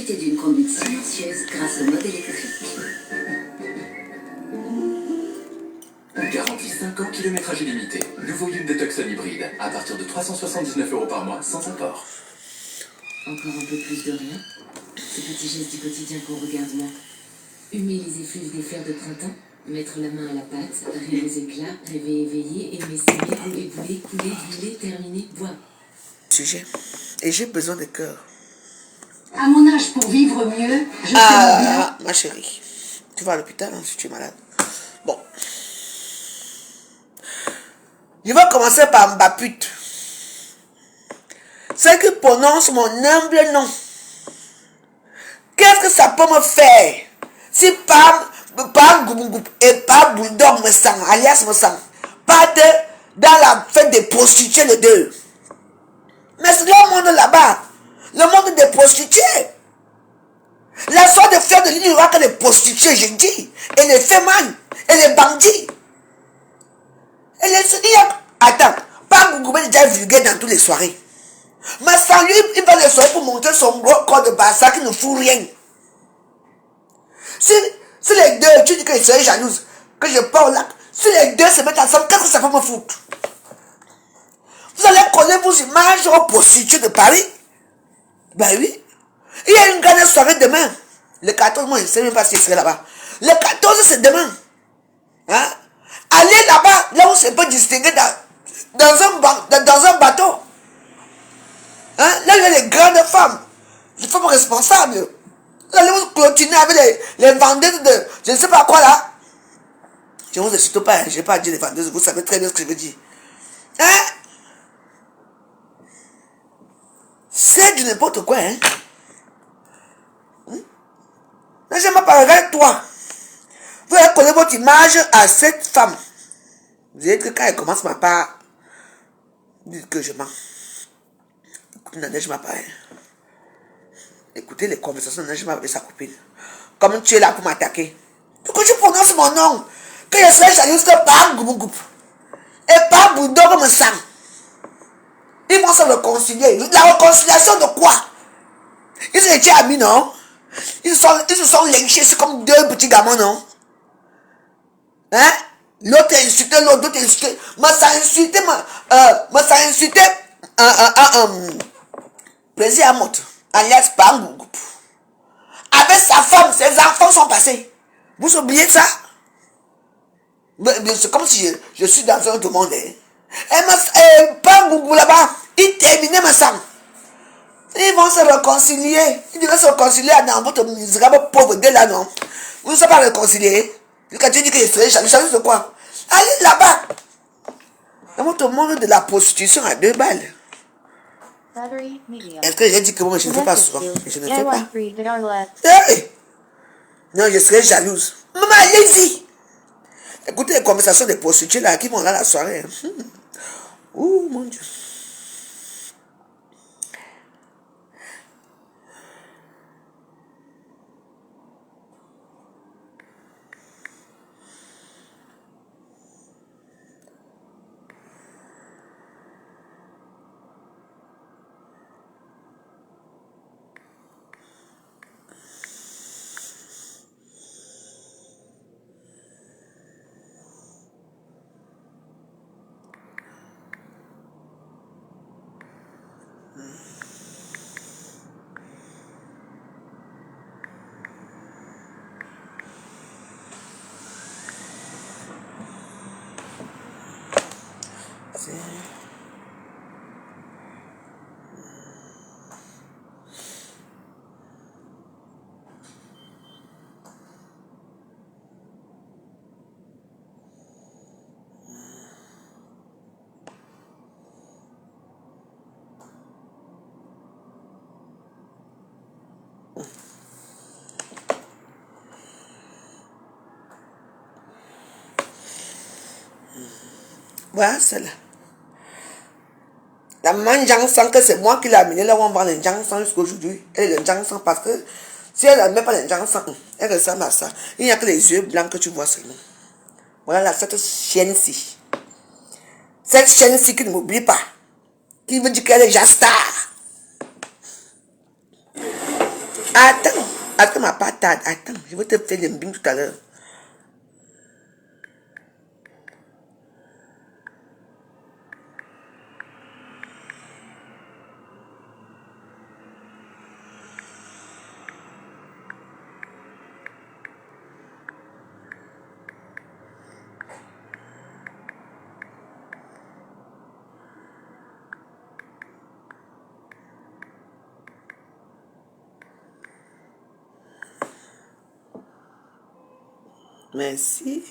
Profitez d'une conduite silencieuse grâce au mode électrique. Garantie 5 ans, kilométrage illimité. Nouveau Hyundai Tucson hybride, à partir de 379 € par mois, sans apport. Encore un peu plus de rien. Ces petits gestes du quotidien qu'on regarde moins. Humer les effluves des fleurs de printemps, mettre la main à la pâte, rire aux éclats, rêver éveillé, aimer s'aimer, rouler, bouler, couler, brûler, terminer, boire. Sujet. Et j'ai besoin de cœur. À mon âge, pour vivre mieux, je t'aime bien. Ma chérie. Tu vas à l'hôpital si tu es malade. Bon. Je vais commencer par ma pute. Celle qui prononce mon humble nom. Qu'est-ce que ça peut me faire si Pam Goubougoub et Pam Bulldog me sang, alias me sang, partent dans la fête des prostituées les deux. Mais c'est le monde là-bas. Le monde des prostituées. La soeur de fleurs de l'île, il n'y aura que les prostituées, je dis. Et les femmes, et les bandits. Et les... Attends, Pam Goubougoub est déjà vulgaire dans toutes les soirées. Mais sans lui, il va le soirées pour montrer son gros corps de bassa qui ne fout rien. Si les deux, tu dis que je serais jalouse, que je parle là, si les deux se mettent ensemble, qu'est-ce que ça peut me foutre? Vous allez connaître vos images aux prostituées de Paris? Ben oui. Il y a une grande soirée demain. Le 14, moi je ne sais même pas si je serai là-bas. Le 14, c'est demain. Hein? Allez là-bas, là où c'est pas distingué dans un bateau. Hein? Là, il y a les grandes femmes. Les femmes responsables. Là, allez continuer avec les vendeuses de... Je ne sais pas quoi là. Je ne vous surtout pas, je n'ai pas dit les vendeuses. Vous savez très bien ce que je veux dire. Hein? C'est du n'importe quoi, hein? Là, je ne m'en parle avec toi. Vous allez connaître votre image à cette femme. Vous savez que quand elle commence ma part, dites que je mens. Écoutez, je m'appelle. Écoutez les conversations de Najma avec sa copine. Comme tu es là pour m'attaquer. Pourquoi tu prononces mon nom? Que je serais jalouse que Pam Goubougoub et Pam Bulldog me sang. Ils vont se réconcilier. La réconciliation de quoi? Ils étaient amis, non? Ils se sont lynchés, c'est comme deux petits gamins, non? Hein? L'autre a insulté l'autre, l'autre a insulté. Mais ça a insulté, plaisir à montre. Alias Pam Goubougoub. Avec sa femme, ses enfants sont passés. Vous oubliez ça? C'est comme si je suis dans un autre monde. Et Pam Goubougoub là-bas, il terminait ma sang. Ils vont se réconcilier. Ils devaient se réconcilier dans votre misérable pauvreté là, non? Vous ne savez pas réconcilier. Quand tu dis que je serais jalouse de quoi? Allez là-bas. Dans votre monde de la prostitution à 2 balles. Est-ce que j'ai dit que moi je ne fais pas souvent? Je ne fais pas. Hey! Non, je serais jalouse. Maman, allez-y. Écoutez les conversations des prostituées là qui vont là la soirée. Ouh, mon Dieu. Voilà, c'est là. La maman Jansan, que c'est moi qui l'ai amenée là où on vend les Jansan jusqu'à aujourd'hui. Elle est le Jansan parce que si elle ne met pas les Jansan, elle ressemble à ça. Il n'y a que les yeux blancs que tu vois seulement. Voilà là, cette chienne-ci. Cette chienne-ci qui ne m'oublie pas. Qui veut dire qu'elle est Jastar. À Parce que ma patate, attends, je vais te faire le bing tout à l'heure. Merci.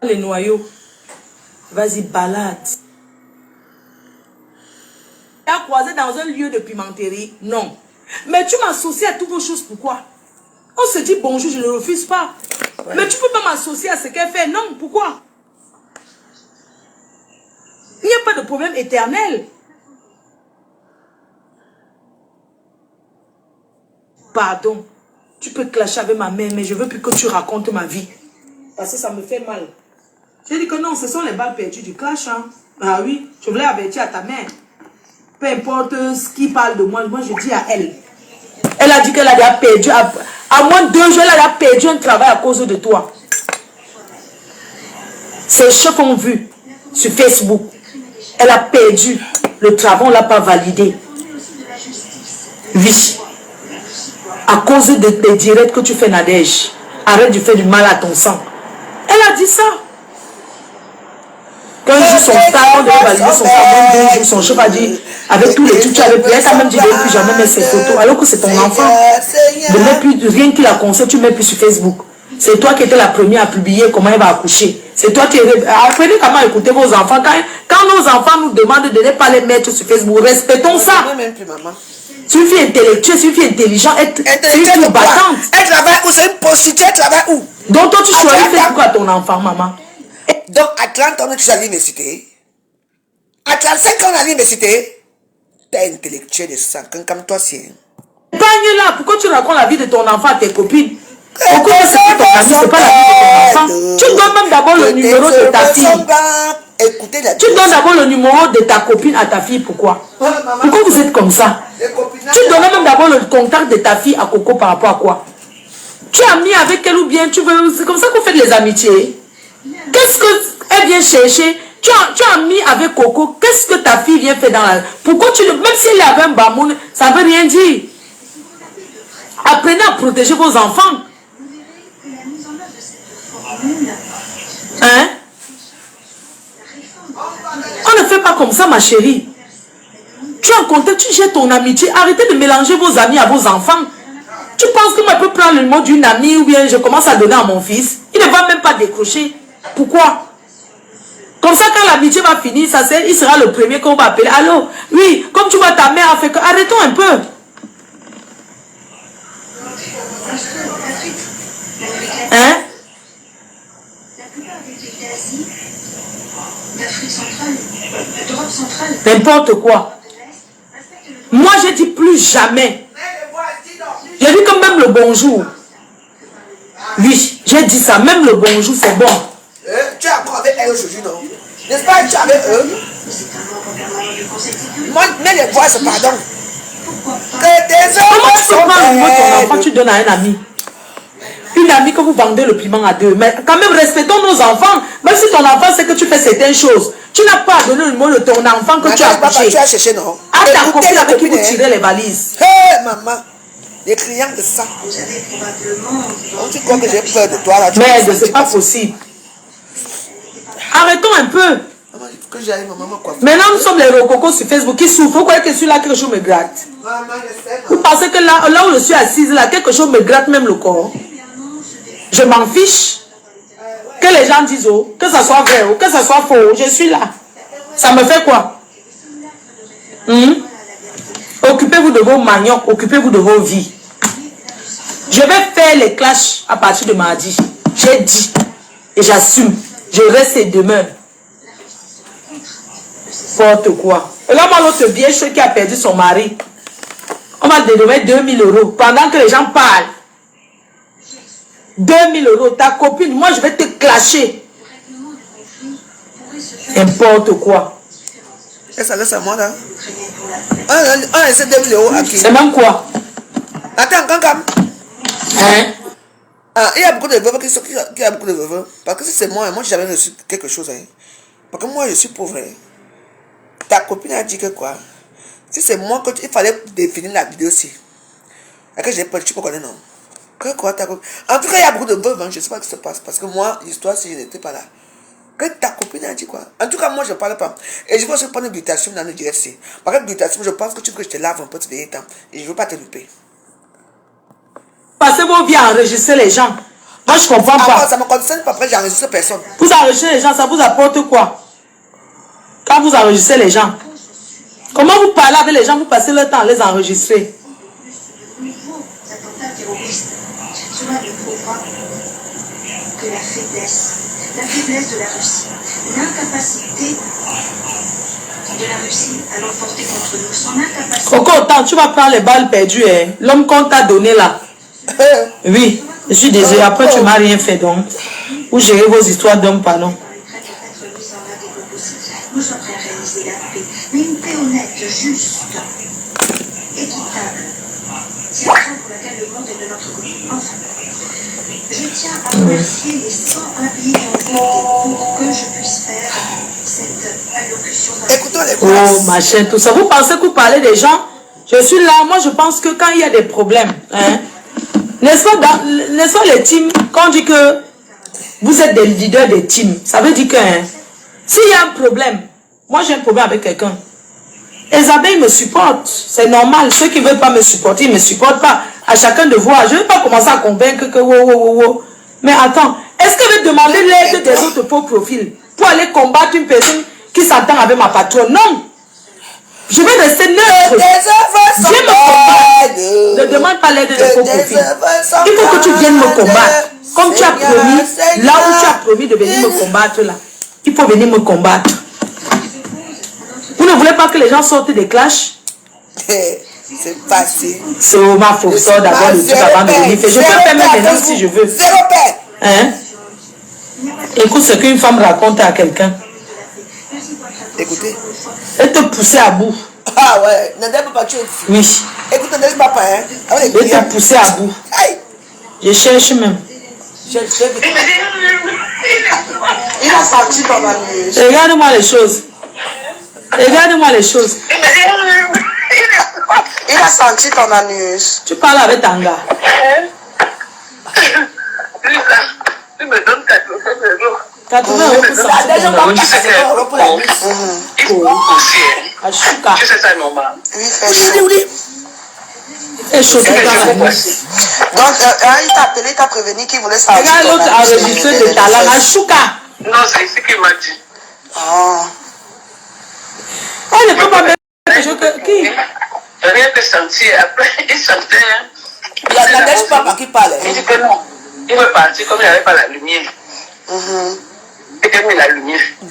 Les noyaux. Vas-y, balade. Tu as croisé dans un lieu de pimenterie? Non. Mais tu m'associes à toutes vos choses, pourquoi? On se dit bonjour, je ne le refuse pas. Ouais. Mais tu ne peux pas m'associer à ce qu'elle fait. Non, pourquoi? Il n'y a pas de problème éternel. Pardon. Tu peux clasher avec ma mère, mais je ne veux plus que tu racontes ma vie. Parce que ça me fait mal. J'ai dit que non, ce sont les balles perdues du clash. Hein. Ah oui, je voulais avertir à ta mère. Peu importe ce qui parle de moi je dis à elle. Elle a dit qu'elle a déjà perdu, à moins de 2 jours, elle a perdu un travail à cause de toi. Ces chefs ont vu sur Facebook. Elle a perdu le travail, on ne l'a pas validé. Oui. À cause des directs que tu fais, Nadège. Arrête de faire du mal à ton sang. Elle a dit ça. Quand jour son temps, on devait valider son temps, 2 jours, son chef a dit, avec tous les trucs, tu avais pris, elle a même dit, ne plus jamais mettre ses photos, alors que c'est ton enfant. Ne mets plus, rien qui la conseille, tu ne mets plus sur Facebook. C'est toi qui étais la première à publier comment elle va accoucher. C'est toi qui... Apprenez comment écouter vos enfants. Quand nos enfants nous demandent de ne pas les mettre sur Facebook, respectons ça. C'est une fille intellectuelle, c'est une fille intelligente, c'est une fille battante. Elle travaille où? C'est une prostituée, elle travaille où? Donc toi, tu choisis Facebook à ton enfant, maman. Donc, à 30 ans, tu es à l'université. À 35 ans, à l'université. Tu es intellectuel de ça. Comme toi, c'est. Pagne là, pourquoi tu racontes la vie de ton enfant à tes copines? Pourquoi c'est que ton ami, c'est pas la vie de ton enfant? Tu donnes même d'abord le numéro de ta fille. Tu donnes d'abord le numéro de ta copine à ta fille, pourquoi? Pourquoi vous êtes comme ça? Tu donnes même d'abord le contact de ta fille à Coco par rapport à quoi? Tu as mis avec elle ou bien tu veux... C'est comme ça qu'on fait les amitiés. Qu'est-ce qu'elle vient chercher? Tu as mis avec Coco, qu'est-ce que ta fille vient faire dans la... Pourquoi tu... Même si elle avait un bamoun, ça ne veut rien dire. Apprenez à protéger vos enfants. Hein? On ne fait pas comme ça, ma chérie. Tu es en contact, tu jettes ton amitié. Arrêtez de mélanger vos amis à vos enfants. Tu penses que moi, je peux prendre le nom d'une amie ou bien je commence à donner à mon fils? Il ne va même pas décrocher. Pourquoi? Comme ça, quand l'amitié va finir, il sera le premier qu'on va appeler. Allô? Oui, comme tu vois, ta mère a fait que... Arrêtons un peu. Hein? N'importe quoi. Moi, je dis plus jamais. J'ai dit que même le bonjour. Oui, j'ai dit ça. Même le bonjour, c'est bon. Tu es encore avec elle aujourd'hui, non? N'est-ce pas que tu es avec eux? Moi, mais les voix, c'est pardon. Comment tu peux prendre le numéro de ton enfant, tu donnes à un ami? une amie que vous vendez le piment à 2. Mais quand même, respectons nos enfants. Même si ton enfant sait que tu fais certaines choses, tu n'as pas à donner le mot de ton enfant que tu as couché. Tu as cherché, non? À ta copine avec qui vous tirez les valises. Hé, maman, les clients de ça. Vous avez probablement... Donc, tu crois que j'ai peur de toi là? Merde, c'est pas possible. Arrêtons un peu. Maman, il faut que j'aille, maman, quoi. Maintenant, nous sommes les rococos sur Facebook qui souffrent. Vous croyez que celui-là, quelque chose me gratte? Maman, je sais, Vous maman. pensez que là où je suis assise, là, quelque chose me gratte même le corps? Je m'en fiche. Que les gens disent, oh, que ça soit vrai, oh, que ça soit faux, oh, je suis là. Ça me fait quoi? Occupez-vous de vos maniocs, occupez-vous de vos vies. Je vais faire les clashs à partir de mardi. J'ai dit et j'assume. Je reste et demeure. N'importe quoi. Regarde-moi l'autre vieille chose qui a perdu son mari. On va te donner 2000 € pendant que les gens parlent. 2000 €. Ta copine, moi je vais te clasher. N'importe quoi. Et ça laisse à moi là. Un essaie 2000 € à qui? C'est même quoi? Attends, quand. Hein? Ah, il y a beaucoup de veuves qui a beaucoup de veuves. Parce que si c'est moi j'ai jamais reçu quelque chose. Hein. Parce que moi, je suis pauvre. Hein. Ta copine a dit que quoi? Si c'est moi, il fallait définir la vidéo aussi. Et que j'ai pas, tu peux connaître, non? Que quoi, ta copine? En tout cas, il y a beaucoup de veuves. Hein. Je ne sais pas ce qui se passe. Parce que moi, l'histoire, si je n'étais pas là. Que ta copine a dit quoi? En tout cas, moi, je ne parle pas. Et je veux aussi prendre une invitation dans le DFC. Par contre, l'invitation, je pense que tu veux que je te lave un peu de dernier temps. Et je ne veux pas te louper. Passez vos vies à enregistrer les gens. Moi, je comprends pas. Moi, ça me concerne pas. Après, j'enregistre personne. Vous enregistrez les gens, ça vous apporte quoi? Quand vous enregistrez les gens, comment vous parlez avec les gens, vous passez le temps à les enregistrer? Nouveaux attentats terroristes. Cela ne prouve pas que la faiblesse de la Russie, l'incapacité de la Russie à l'emporter contre nous, son incapacité... Coco, autant, tu vas prendre les balles perdues, hein. L'homme qu'on t'a donné là. Oui, je suis désolé, après tu m'as rien fait donc. Vous gérez vos histoires d'hommes, pardon. Nous sommes prêts à réaliser la paix, mais une paix honnête, juste, équitable. C'est la raison pour laquelle le monde est de notre côté. Enfin, je tiens à remercier les 101 pays qui ont voté pour que je puisse faire cette allocution. Écoutons les voix. Oh, ma chaîne, tout ça. Vous pensez que vous parlez des gens? Je suis là, moi je pense que quand il y a des problèmes, hein, n'est-ce pas les teams, quand on dit que vous êtes des leaders des teams, ça veut dire que hein, s'il y a un problème, moi j'ai un problème avec quelqu'un, Isabelle me supporte, c'est normal, ceux qui ne veulent pas me supporter, ils ne me supportent pas, à chacun de voir, je ne vais pas commencer à convaincre que mais attends, est-ce que je vais demander l'aide des autres faux profils pour aller combattre une personne qui s'entend avec ma patronne? Non! Je vais rester neutre. Viens me combattre. Ne demande pas l'aide de faux profils. Il faut que tu viennes me combattre. Comme tu as promis, là où tu as promis de venir me combattre, là. Il faut venir me combattre. Vous ne voulez pas que les gens sortent des clashs? C'est facile. C'est ma faute. Sors d'abord le truc avant de venir faire. Je peux faire même maintenant si je veux. Zéro paix. Hein? Écoute ce qu'une femme raconte à quelqu'un. Écoutez. Elle te poussait à bout. Ah ouais, Nanda peut pas tuer. Oui. Écoute, Nanda, je papa, hein. Elle te poussait à bout. Aïe. Je cherche même. Il a senti ton anus. Regarde-moi les choses. Regarde-moi les choses. Il a senti ton anus. Tu parles avec Tanga. Tu me donnes 80 € pour sortir Déjà, ton on anus. va pour la nuit. Il faut aussi. Ashuka. Tu sais ça normal. Oui, fais chaud. Et chaud dans la nuit. Donc, il t'a appelé, il t'a prévenu qu'il voulait sortir. Regarde l'autre enregistré de talent. Ashuka. Non, c'est ce qu'il m'a dit. Ah. Elle ne peut pas mettre quelque chose que... Qui? Rien que sentir. Après, il sentait. Il y a Nanda, je papa qui parle. Il dit que non. Il veut partir comme il n'avait pas la lumière. Il t'a mis la lumière. Il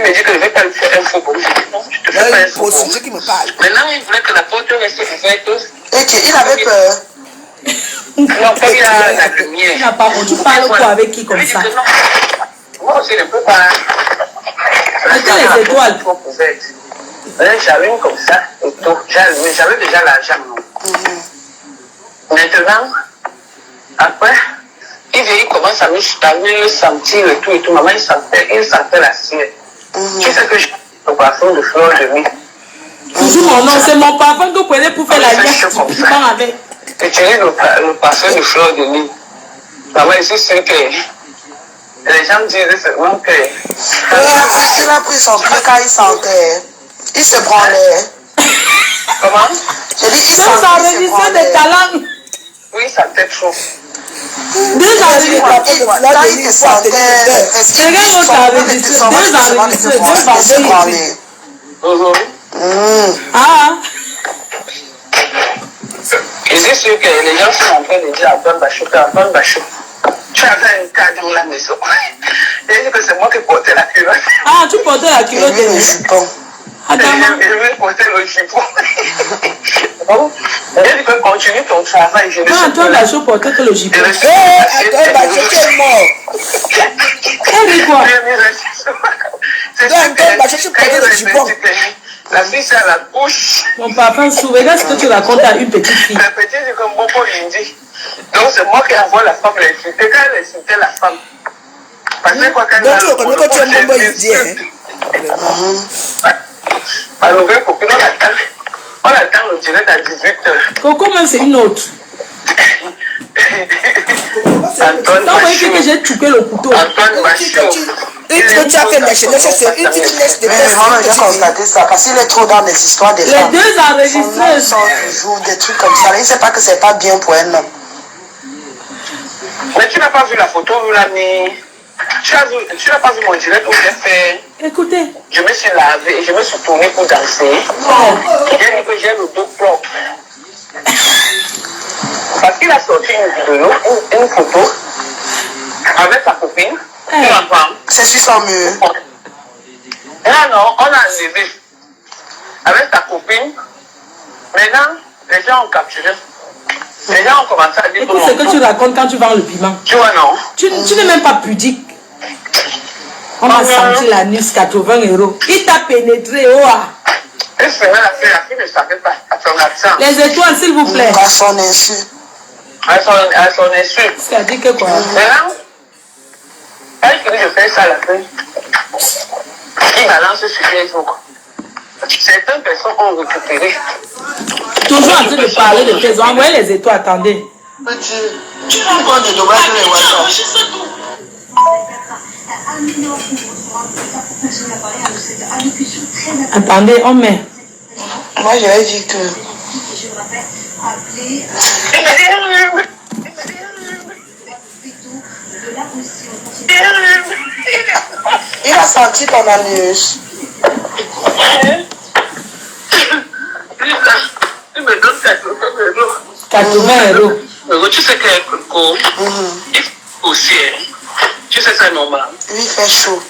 me dit que je ne vais pas lui faire un faux bon. Non, je te fais pas un faux bon. Qui me parle. Maintenant, il voulait que la porte reste ouverte. Et qu'il avait peur. Non, comme il a la lumière. Tu n'as pas bon. Tu parles quoi avec qui comme ça? Moi aussi, je ne peux pas. Attends les étoiles. J'allume comme ça, et tout. J'avais déjà l'argent, non. Maintenant, après, il vient, il commence à me sentir et tout. Maman, il sentait la sienne. Tu sais que j'ai le parfum de fleur de nuit. Toujours mon nom, c'est mon parfum que vous prenez pour faire la guerre avec. Et tu dis le parfum de fleur de nuit. Maman, je suis sûre que les gens me disent seulement que... Il a pris son truc quand il sentait. Il se branlait. Comment? J'ai dit, il Ça enregistre des talents. Oui, ça peut-être chaud. Deux enregistrés. Quand il te sentait, Regarde l'autre enregistré. Deux enregistrés. Ah. Je suis sûr que les gens sont en train de dire à Antoine Bachot, tu avais un cas dans la maison. J'ai dit que c'est moi qui portais la culotte. Ah, tu portais la culotte de le jupon. Attends. Je vais porter le jupon. Bon, j'ai dit que continue ton travail. Je ne Non, sais Antoine pas. Bachot portait que le jupon. Antoine Bachot, tu es mort. Elle dit quoi? Antoine Bachot, tu portais le jupon. La fille, c'est à la bouche. Mon papa, regarde ce que tu racontes à une petite fille. La petite, c'est comme Bobo Lindy. Donc, c'est moi qui envoie la femme l'insulter. Quand elle insultait la femme, parce que quoi, quand Donc, tu reconnais que tu es Bobo Lindy, hein? Ma nouvelle copine, on attend le direct à 18h. Coco, même, c'est une autre. Antoine T'as envoyé que Bachot. j'ai chouqué le couteau. Antoine Bachot. Une que tu as fait lâcher, c'est une petite laisse de Mais maman, j'ai constaté ça parce qu'il est trop dans les histoires des Les femmes. deux Son nom enregistrés. sort toujours des trucs comme ça. Il ne sait pas que c'est pas bien pour un homme. Mais tu n'as pas vu la photo, Lami. Tu n'as pas vu mon direct où j'ai fait. Écoutez. Je me suis lavé, je me suis tourné pour danser. J'ai dit que j'ai le dos propre. Parce qu'il a sorti une vidéo, une photo, avec sa copine. Tu l'entends? C'est sur son mur. Non, on a enlevé. Avec ta copine. Maintenant, les gens ont capturé. Les gens ont commencé à dire Écoute ce que tu racontes quand tu vends le piment. Tu vois, non? Tu n'es même pas pudique. On a senti la nuit, 80 €. Il t'a pénétré, oh ah. Une semaine après, la fille ne savait pas à son accent. Les étoiles, s'il vous plaît. À son insu. À son insu. Ça dit que quoi? Maintenant, elle qui dit je fais ça à la fin, il balance sur Facebook. Certaines personnes ont récupéré. Toujours en train de parler de tes envoyez les étoiles, attendez. Tu n'as pas de dommage sur les WhatsApp. Attendez, on met. Moi, j'avais dit que. Il a senti ton anus. Il me donne 80 €. Mais tu sais qu'un coco, il faut aussi, tu sais ça normal. Lui, il fait chaud.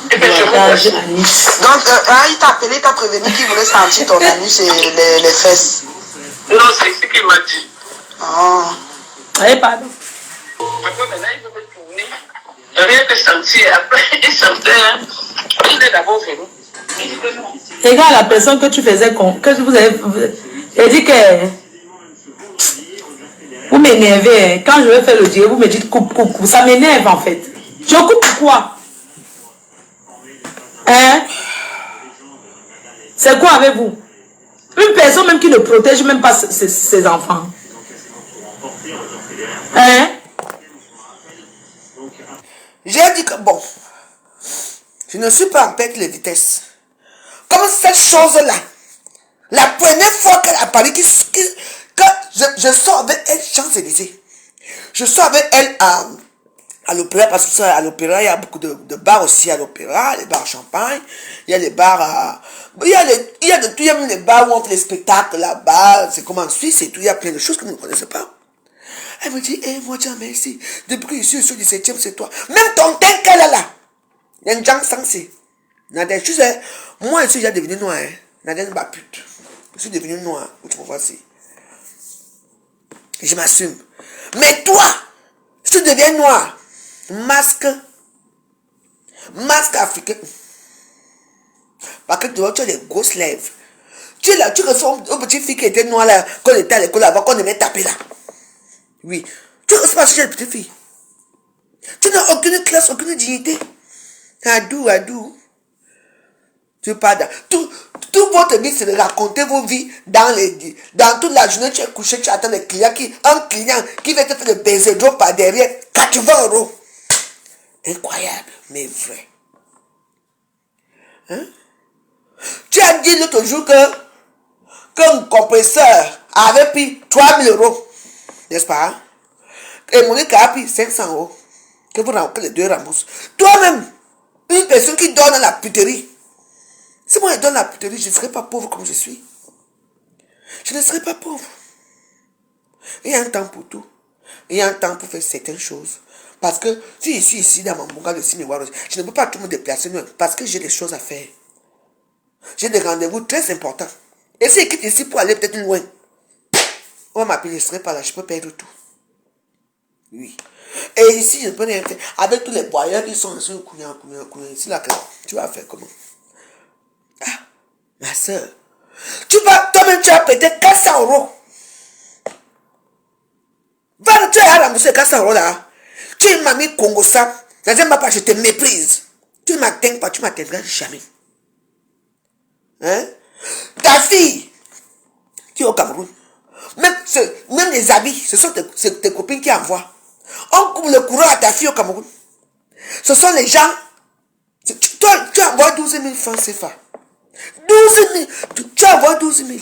Et puis je Voyage, vous Anis. Donc, il t'a appelé, il t'a prévenu qu'il voulait sentir ton anus et les fesses. non, c'est ce qu'il m'a dit. Ah. Allez, pardon. Après, maintenant, il veut me tourner. Rien que sentir. Après, il sentait, il est d'abord venu. Il dit que non. Regarde la personne que tu faisais, que vous avez. Elle dit que. Vous m'énervez. Hein. Quand je vais faire le direct, vous me dites coupe. Ça m'énerve en fait. Je coupe pourquoi? Hein? C'est quoi avec vous? Une personne même qui ne protège même pas ses enfants. Hein? J'ai dit que bon, je ne suis pas en perte de vitesse. Comme cette chose-là, la première fois qu'elle apparaît, que je sors avec elle, Champs-Élysées. Je sors avec elle à l'opéra, parce que à l'opéra, il y a beaucoup de bars aussi à l'opéra, les bars champagne, il y a les bars il y a de tout, il y a même les bars où on fait les spectacles là-bas, c'est comme en Suisse et tout, il y a plein de choses que vous ne connaissez pas. Elle me dit, moi, tiens, merci. Depuis que je suis au 17e, c'est toi. Même ton teint qu'elle a là. Il y a une gens sensée. Tu sais, moi, je suis déjà devenu noir. Nadène ma pute. Je suis devenu noir. Tu me vois ici. Je m'assume. Mais toi, si tu deviens noir, masque africain. Parce que tu vois, tu as des grosses lèvres. Tu es là, tu ressembles aux petites filles qui étaient noires là, quand on était à l'école avant, qu'on aimait taper là. Oui, Tu ne pas chez les petites filles. Tu n'as aucune classe, aucune dignité. Adou. Tu parles tout votre vie, c'est de raconter vos vies dans toute la journée. Tu es couché, tu attends un client qui va te faire le baiser d'eau par derrière. 80 €. Incroyable, mais vrai. Hein? Tu as dit l'autre jour qu'un compresseur avait pris 3 000 €. N'est-ce pas? Et Monique a pris 500 €. Que les deux remboursent. Toi-même, une personne qui donne à la puterie. Si moi je donne à la puterie, je ne serai pas pauvre comme je suis. Je ne serai pas pauvre. Il y a un temps pour tout. Il y a un temps pour faire certaines choses. Parce que si je suis ici dans mon bouga de Simiwaro, je ne peux pas tout me déplacer parce que j'ai des choses à faire. J'ai des rendez-vous très importants. Et si je quitte ici pour aller peut-être loin, on va m'appeler, je ne serai pas là, je peux perdre tout. Oui. Et ici, je ne peux rien faire. Avec tous les boyeurs qui sont sur le ici, là, tu vas faire comment? Ah, ma soeur. Toi-même, tu as peut-être 400 €. Va, tu as remboursé 400 € là. Tu es une mamie Congo ça. La deuxième fois, je te méprise. Tu ne m'atteins pas, tu ne m'atteindras jamais. Hein? Ta fille, qui est au Cameroun, même les habits, ce sont tes copines qui envoient. On coupe le courant à ta fille au Cameroun. Ce sont les gens. Toi, tu envoies 12 000 francs CFA. 12 000. Tu envoies 12 000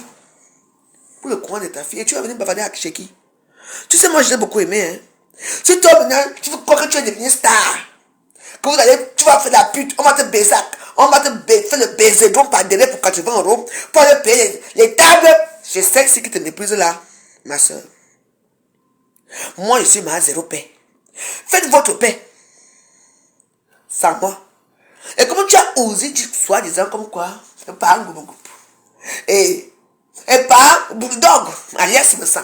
pour le courant de ta fille. Et tu vas venir bavarder avec qui? Tu sais, moi, je l'ai beaucoup aimé. Hein? Si toi, maintenant, tu veux croire que tu es devenu star, que tu vas faire la pute, on va te baiser, on va te faire le baiser donc par derrière pour 80 € pour aller payer les tables. Je sais ce qui te méprise là, ma soeur. Moi, je suis ma zéro paix. Faites votre paix. Sans moi. Et comment tu as osé dire soi-disant comme quoi, par un groupe. Et par bulldog, alias me sent.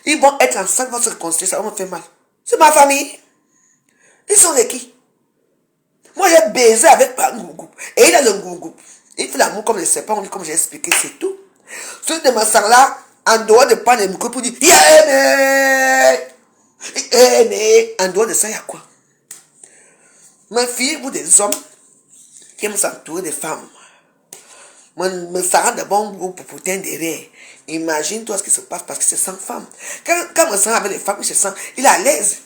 Ils vont être ensemble, ils vont se reconstruire, ça va me faire mal. C'est ma famille. Ils sont de qui? Moi, j'ai baisé avec un groupe. Et il a le groupe. Il fait l'amour comme les serpents, comme j'ai expliqué, c'est tout. Celui de ma sang là, en dehors de prendre le micro pour dire, il a aimé. En dehors de ça, il y a quoi? Ma fille, vous des hommes qui aiment s'entourer des femmes. Me sarà de bon groupe pour derrière. Imagine-toi ce qui se passe parce que c'est sans femme. Quand me sent avec les femmes, il se sent, il est à l'aise.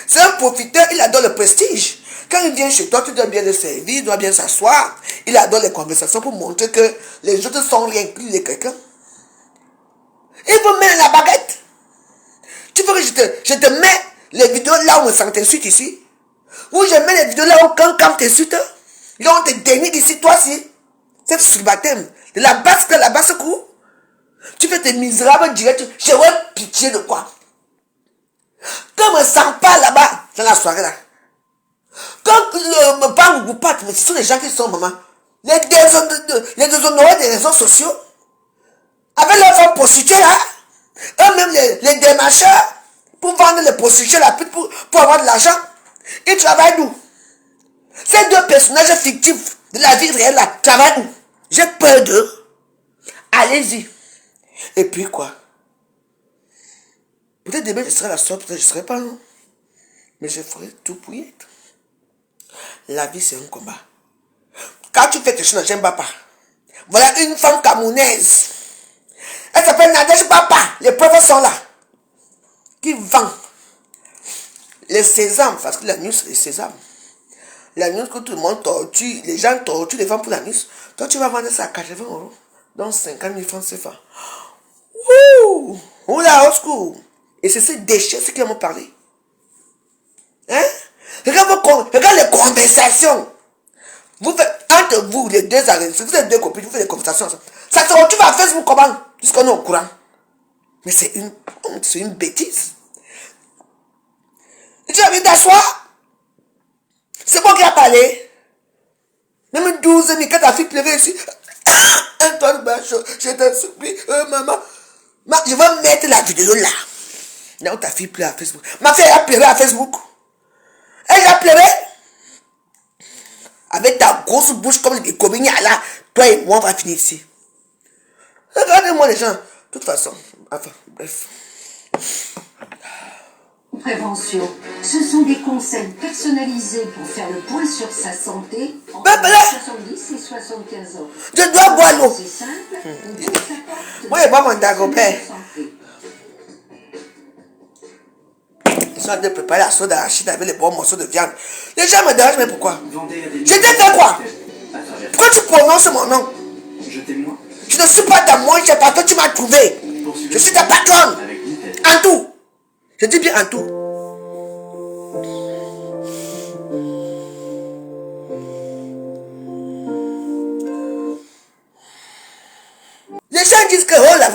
C'est un profiteur, il adore le prestige. Quand il vient chez toi, tu dois bien le servir, il doit bien s'asseoir. Il adore les conversations pour montrer que les autres sont rien, qu'il est quelqu'un. Il vous met la baguette. Tu veux que je te mets les vidéos là où on s'en t'insulte ici? Ou je mets les vidéos là où quand t'insulte, là on te dénigre ici, toi aussi. C'est sur le baptême. De la basse cour. Tu fais tes misérables direct. J'aurais pitié de quoi? Quand on ne sent pas là-bas, dans la soirée là. Quand me parle ou pas, mais ce sont les gens qui sont maman. Les déshonorés des réseaux sociaux. Avec leurs femmes prostituées là. Eux-mêmes les démarcheurs. Pour vendre les prostituées là, pour avoir de l'argent. Ils travaillent d'où? Ces deux personnages fictifs de la vie réelle là, travaillent où? J'ai peur d'eux. Allez-y. Et puis quoi? Peut-être demain je serai la sorte, peut-être je ne serai pas, non? Mais je ferai tout pour y être. La vie c'est un combat. Quand tu fais tes choses, j'aime pas. Voilà une femme camerounaise. Elle s'appelle Nadège Papa. Les preuves sont là. Qui vend les sésames, parce que la nuit c'est les sésames. La nuit que tout le monde tortue, les gens tortuent les femmes pour la nuit. Toi tu vas vendre ça à 80 €. Donc 50 000 francs CFA. Ouh! Oula, au secours! Et c'est ces déchets qui m'ont parlé. Hein? Regarde les conversations. Vous faites, entre vous, les deux amis, vous êtes deux copines, vous faites des conversations ensemble. Ça se retrouve à Facebook comment? Puisqu'on est au courant. Mais c'est une bêtise. Et tu as envie d'asseoir? C'est moi qui a parlé. Même 12 000, quand ta fille pleurait ici. Antoine Bachot, je t'en supplie, maman. Je vais mettre la vidéo là. Là où ta fille pleure à Facebook. Ma fille a pleuré à Facebook. Elle a pleuré. Avec ta grosse bouche comme les communes là. Toi et moi, on va finir ici. Regardez-moi les gens. De toute façon, enfin, bref. prévention. Ce sont des conseils personnalisés pour faire le point sur sa santé entre Ben, ben là. 70 et 75 ans. Je dois boire l'eau. C'est simple. Moi, je bois mon dagobert. Ils sont en train de préparer la sauce d'arachide avec les bons morceaux de viande. Les gens me dérangent, mais pourquoi? Je t'ai fait quoi? Pourquoi tu prononces mon nom? Je ne suis pas ta moi, je sais pas, toi tu m'as trouvé. Je suis ta patronne. En tout. Je dis bien en tout. Les gens disent que, oh là,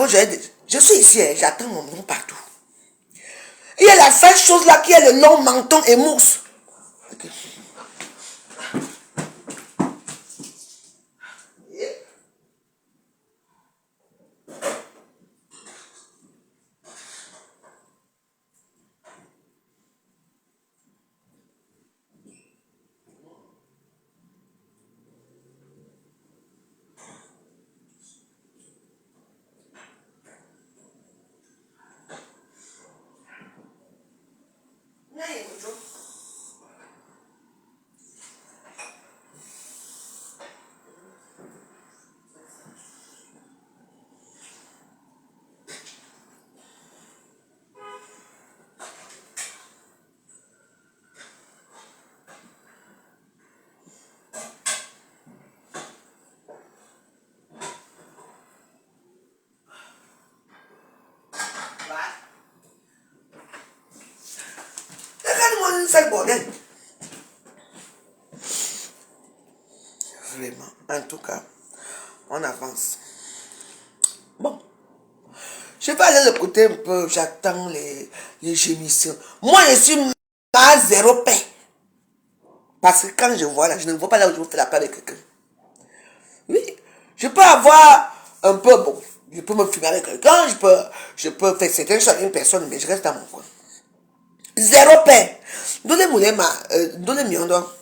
je suis ici, hein, j'attends mon nom partout. Il y a la seule chose là qui est le long menton et mousse. Okay. C'est le bordel. Vraiment, en tout cas, on avance. Bon, je vais aller le côté un peu, j'attends les gémissements. Moi, je suis à zéro paix. Parce que quand je vois là, je ne vois pas là où je fais la paix avec quelqu'un. Oui, je peux avoir un peu, bon, je peux me fumer avec quelqu'un, je peux faire certaines choses avec une personne, mais je reste dans mon coin. Zéro paix. Donnez-moi,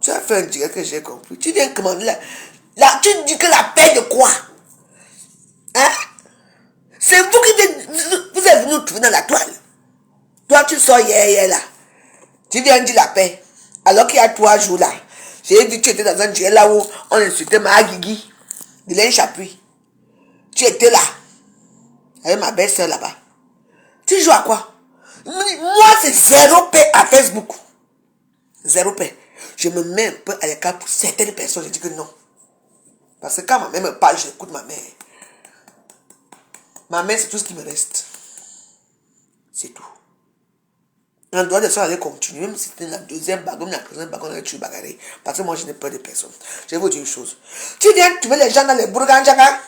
tu as fait un direct que j'ai compris. Tu viens commander là. Tu dis que la paix de quoi? Hein? C'est vous qui êtes venu trouver dans la toile. Toi, tu sors hier là. Tu viens dire la paix. Alors qu'il y a 3 jours là. J'ai dit que tu étais dans un direct là où on insultait ma Guigui. De l'Inchapuis. Tu étais là. Avec ma belle-sœur là-bas. Tu joues à quoi? Moi, c'est zéro paix à Facebook. Zéro paix. Je me mets un peu à l'écart pour certaines personnes. Je dis que non. Parce que quand ma mère me parle, j'écoute ma mère. Ma mère, c'est tout ce qui me reste. C'est tout. En dehors de ça, on allait continuer. Même si c'était la deuxième bagarre, la troisième bagarre, on allait tuer bagarre. Parce que moi, je n'ai peur de personne. Je vais vous dire une chose. Tu viens trouver les gens dans les bourganjagas.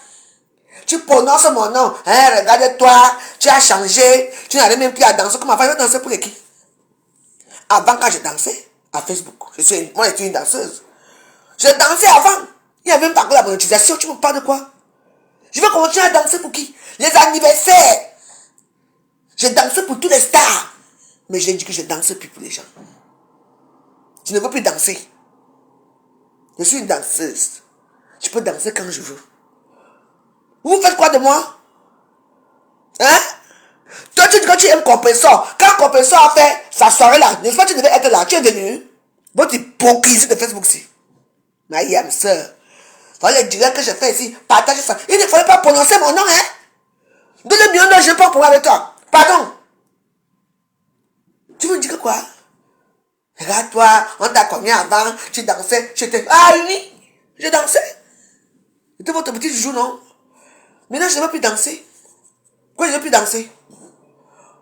Tu prononces mon nom. Hein, regarde-toi. Tu as changé. Tu n'arrives même plus à danser. Comment faire? Je vais danser pour les qui? Avant, quand je dansais à Facebook, moi, je suis une danseuse. Je dansais avant. Il n'y avait même pas encore la monétisation. Tu me parles de quoi? Je vais continuer à danser pour qui? Les anniversaires. Je dansais pour tous les stars. Mais j'ai dit que je dansais plus pour les gens. Je ne veux plus danser. Je suis une danseuse. Je peux danser quand je veux. Vous faites quoi de moi? Hein? Toi, tu dis que tu aimes Compressor. Quand Compressor a fait sa soirée là, n'est-ce pas, tu devais être là. Tu es venu. Votre hypocrisie de Facebook-ci. Ma yam sœur. Voilà le direct que je fais ici. Partagez ça. Il ne fallait pas prononcer mon nom, hein? De le mieux, non, je ne peux pas pouvoir avec toi. Pardon. Tu me dis que quoi? Regarde-toi, on t'a connu avant, tu dansais, j'étais. Ah oui, je dansais. C'était votre petit joujou, non? Maintenant, je ne veux plus danser. Pourquoi je ne veux plus danser?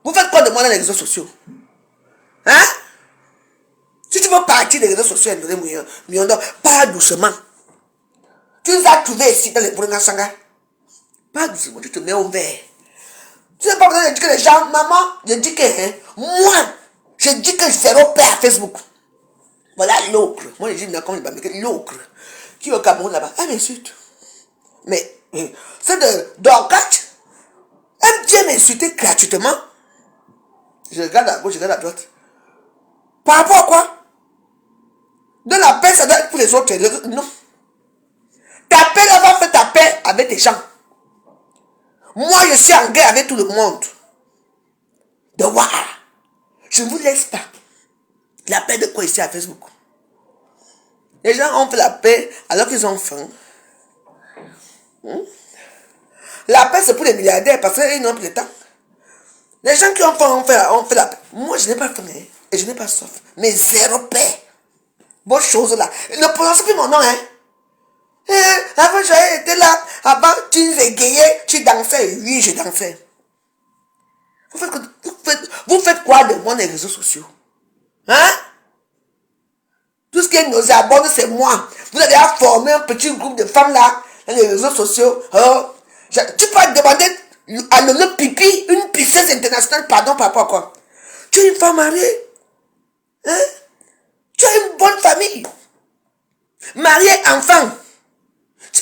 Vous faites quoi de moi dans les réseaux sociaux? Hein? Si tu veux partir des réseaux sociaux, parle doucement. Tu nous as trouvés ici dans les Bourg-en-Sanga. Parle doucement, tu te mets au vert. Tu n'as pas besoin de dire que les gens, maman, je dis que, hein, moi, je dis que zéro paix à Facebook. Voilà l'ocre. Moi, je dis, mais comment il va me dire l'ocre? Qui est au Cameroun là-bas? Ah, bien sûr. Mais, c'est de Dorcat. Elle vient m'insulter gratuitement. Je regarde à gauche, je regarde à droite. Par rapport à quoi? De la paix, ça doit être pour les autres. Non. Ta paix, là, va faire ta paix avec des gens. Moi, je suis en guerre avec tout le monde. De voir. Je ne vous laisse pas. La paix de quoi ici à Facebook? Les gens ont fait la paix alors qu'ils ont faim. La paix, c'est pour les milliardaires parce qu'ils n'ont plus de temps. Les gens qui ont faim ont fait la paix. Moi, je n'ai pas faim et je n'ai pas soif. Mais zéro paix. Bonne chose là. Ne prononce plus mon nom, hein. Avant, j'avais été là. Avant, tu nous égayais, tu dansais. Oui, je dansais. Vous faites quoi de moi dans les réseaux sociaux? Hein? Tout ce qui est nauséabond, c'est moi. Vous avez formé un petit groupe de femmes là, dans les réseaux sociaux. Oh. Tu peux demander à Lolo Pipi, une pisseuse internationale, pardon par rapport à quoi? Tu es une femme mariée. Hein? Tu as une bonne famille. Mariée, enfant.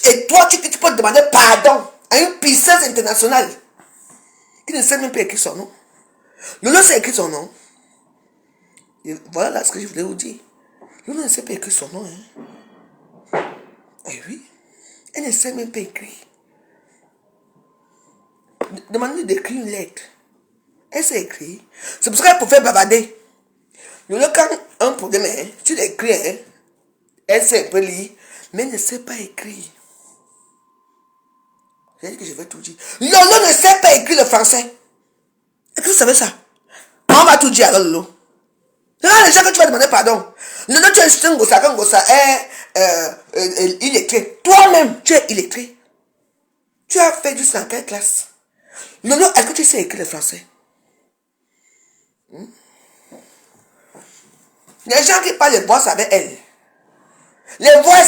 Et toi, tu peux demander pardon à une pisseuse internationale qui ne sait même pas écrire son nom. Lolo sait écrire son nom. Et voilà là ce que je voulais vous dire. Lolo ne sait pas écrire son nom. Hein? Eh oui. Elle ne sait même pas écrire. Demandez-lui d'écrire une lettre. Elle sait écrire. C'est pour ça qu'elle peut faire bavarder. Lolo, quand un problème, hein, tu l'écris, hein, elle sait un peu lire, mais elle ne sait pas écrire. J'ai dit que je vais tout dire. Lolo ne sait pas écrire le français. Est-ce que vous savez ça? On va tout dire alors, Lolo. Regarde les gens que tu vas demander pardon. Lolo, tu es un gossa, quand gossa est illettré. Toi-même, tu es illettré. Tu as fait juste dans quelle classe? Lolo, est-ce que tu sais écrire le français? Les gens qui parlent les voix avec elle. Les voix,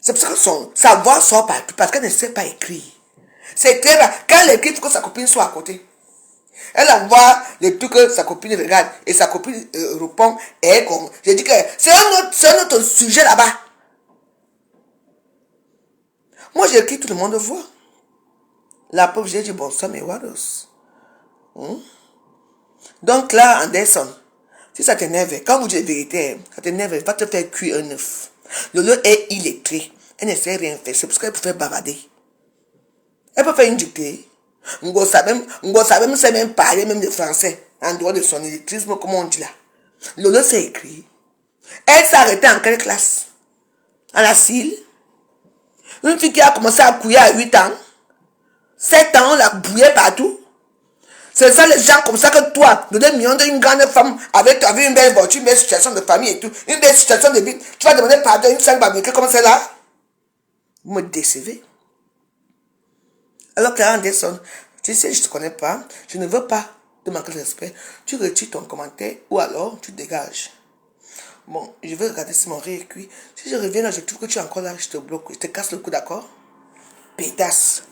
c'est parce que sa voix sort partout, parce qu'elle ne sait pas écrire. C'est très rare. Quand elle écrit, il faut que sa copine soit à côté. Elle envoie les trucs que sa copine regarde et sa copine répond et elle comme. Je dis que c'est un autre sujet là-bas. Moi j'écris, tout le monde voit. La pauvre, j'ai dit bon sang, mais what else? Donc là, Anderson, si ça t'énerve, quand vous dites la vérité, ça t'énerve, va te faire cuire un œuf. Lolo est illettrée. Elle ne sait rien faire. C'est parce qu'elle peut faire bavader. Elle peut faire une dictée. Ngosa même sait même parler même de français. En dehors de son électrisme, comme on dit là. Lolo sait écrire. Elle s'est arrêtée en quelle classe? En asile. Une fille qui a commencé à couiller à 8 ans. 7 ans, on l'a bouillé partout. C'est ça les gens comme ça que toi, de 2 millions d'une grande femme avec une belle voiture, une belle situation de famille et tout, une belle situation de vie, tu vas demander pardon à une femme américaine comme celle-là? Vous me décevez. Alors Clara Anderson, tu sais, je ne te connais pas, je ne veux pas te manquer de respect, tu retires ton commentaire ou alors tu dégages. Bon, je vais regarder si mon riz est cuit. Si je reviens là, je trouve que tu es encore là, je te bloque, je te casse le cou, d'accord? Pétasse.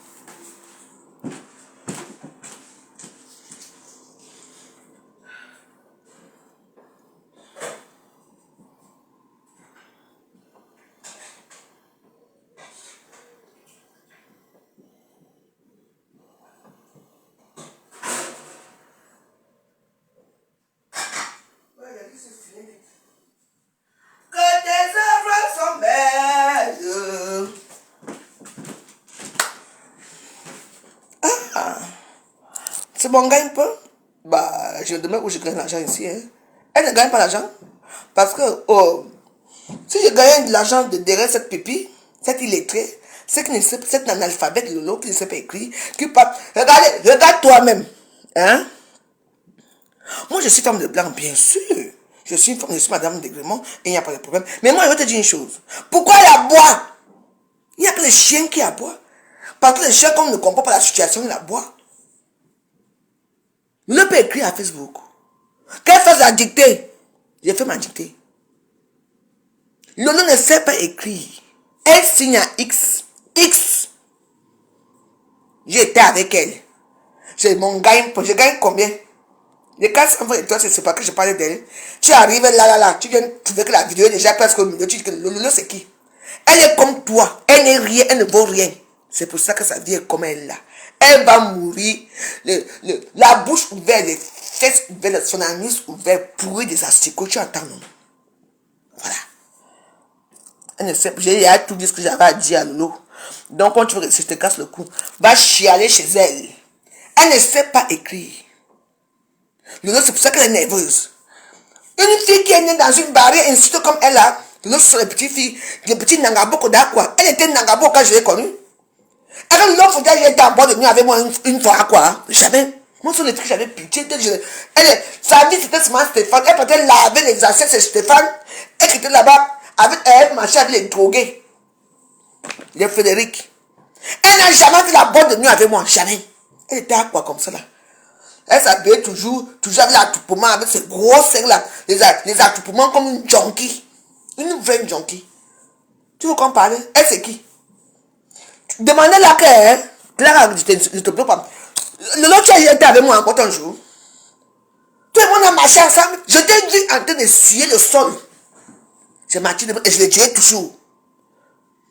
Que tes œuvres sont belles. Ah, c'est bon, gagne pas. Bah, je demande où je gagne l'argent ici. Hein. Elle ne gagne pas l'argent. Parce que, si je gagne de l'argent derrière cette pipi, cette illettrée, c'est un analphabète Lolo qui ne sait pas écrire, qui parle. Regarde toi-même. Hein? Moi, je suis femme de blanc, bien sûr. Je suis madame de Grémont et il n'y a pas de problème. Mais moi, je vais te dire une chose. Pourquoi elle aboie? Il n'y a que les chiens qui aboient. Parce que les chiens, comme ne comprennent pas la situation, ils aboient. Le peut écrire à Facebook. Qu'elle fasse la dictée. J'ai fait ma dictée. Lolo ne sait pas écrire. Elle signe à X. X. J'étais avec elle. Je gagne combien? Les 400 francs et toi, c'est pas que je parlais d'elle. Tu arrives là, tu viens trouver que la vidéo est déjà presque au milieu. Tu dis que Lolo c'est qui? Elle est comme toi. Elle n'est rien, elle ne vaut rien. C'est pour ça que sa vie est comme elle là. Elle va mourir. La bouche ouverte, les fesses ouvertes, son anus ouvert, pourri des asticots. Tu entends, non? Voilà. Elle ne sait, j'ai tout dit ce que j'avais à dire à Lolo. Donc, quand tu veux que je te casse le cou, va chialer chez elle. Elle ne sait pas écrire. Lolo, c'est pour ça qu'elle est nerveuse. Une fille qui est née dans une barrière instituée comme elle a, l'autre sont les petites filles, les petits Nangabo d'Aqua. Elle était Nangabo quand je l'ai connue. Et quand l'autre fois, elle était en bois de nuit avec moi une fois à quoi? Jamais. Moi, sur les trucs, j'avais pitié. Sa vie, c'était seulement Stéphane. Elle partait laver les assiettes, c'est Stéphane. Elle qui était là-bas, elle marchait avec les drogués. Les Frédéric. Elle n'a jamais fait la boîte de nuit avec moi. Jamais. Elle était à quoi comme ça là? Elle s'habillait toujours avec l'attroupement, avec ses gros seins là. Les attroupements comme une junkie. Une vraie junkie. Tu veux qu'on parle? Elle c'est qui? Demandez-la qu'elle. Clara, je te bloque pas. L'autre tu as été avec moi encore un jour. Tout le monde a marché ensemble. Je t'ai vu en train de scier le sol. J'ai marché et je l'ai tué toujours.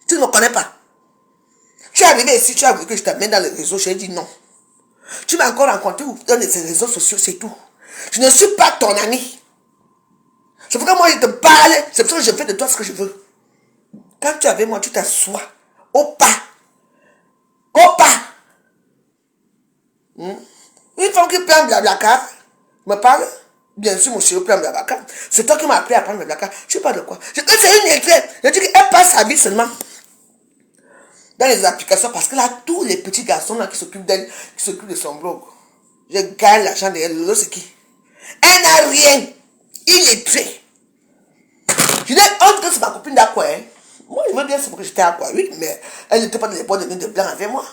Tu ne me connais pas. Tu es arrivé ici, tu as voulu que je t'amène dans les réseaux. J'ai dit non. Tu m'as encore rencontré dans les réseaux sociaux, c'est tout. Je ne suis pas ton ami. C'est pourquoi moi je te parle. C'est pour ça que je fais de toi ce que je veux. Quand tu es avec moi, tu t'assois. Au pas. Au pas. Une femme qui prend Blablacar me parle. Bien sûr, mon chéri prend Blablacar. C'est toi qui m'as appris à prendre Blablacar. Je sais pas de quoi. C'est une éclair. Je dis qu'elle passe sa vie seulement dans les applications parce que là, tous les petits garçons là qui s'occupent d'elle, qui s'occupent de son blog, je gagne l'argent derrière. Lolo, c'est qui? Elle n'a rien. Il est tué. Je dis, honte que c'est ma copine d'Aqua. Hein? Moi, je veux bien, c'est parce que j'étais à Aqua, oui, mais elle n'était pas dans les boîtes de nuit de blanc avec moi.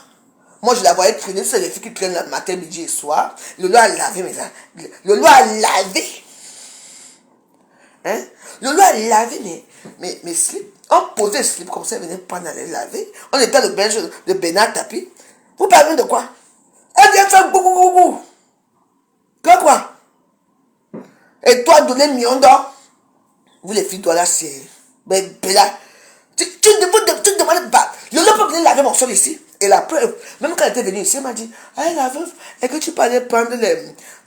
Moi, je la voyais traîner, c'est les filles qui traînent le matin, midi et soir. Lolo a lavé mes affaires. Lolo a lavé. Hein? Lolo a lavé mes slips. On posait les slips comme ça, elle venait prendre à les laver. On était le belge de Bénard Tapis. Vous parlez de quoi? Elle vient faire boum. Que quoi? Et toi, donner million d'or? Vous les filles, toi là, c'est. Ben, là. Tu demandes pas. Lolo peut venir laver mon sol ici. Et la preuve, même quand elle était venue ici, elle m'a dit, ah, la veuve, est-ce que tu peux aller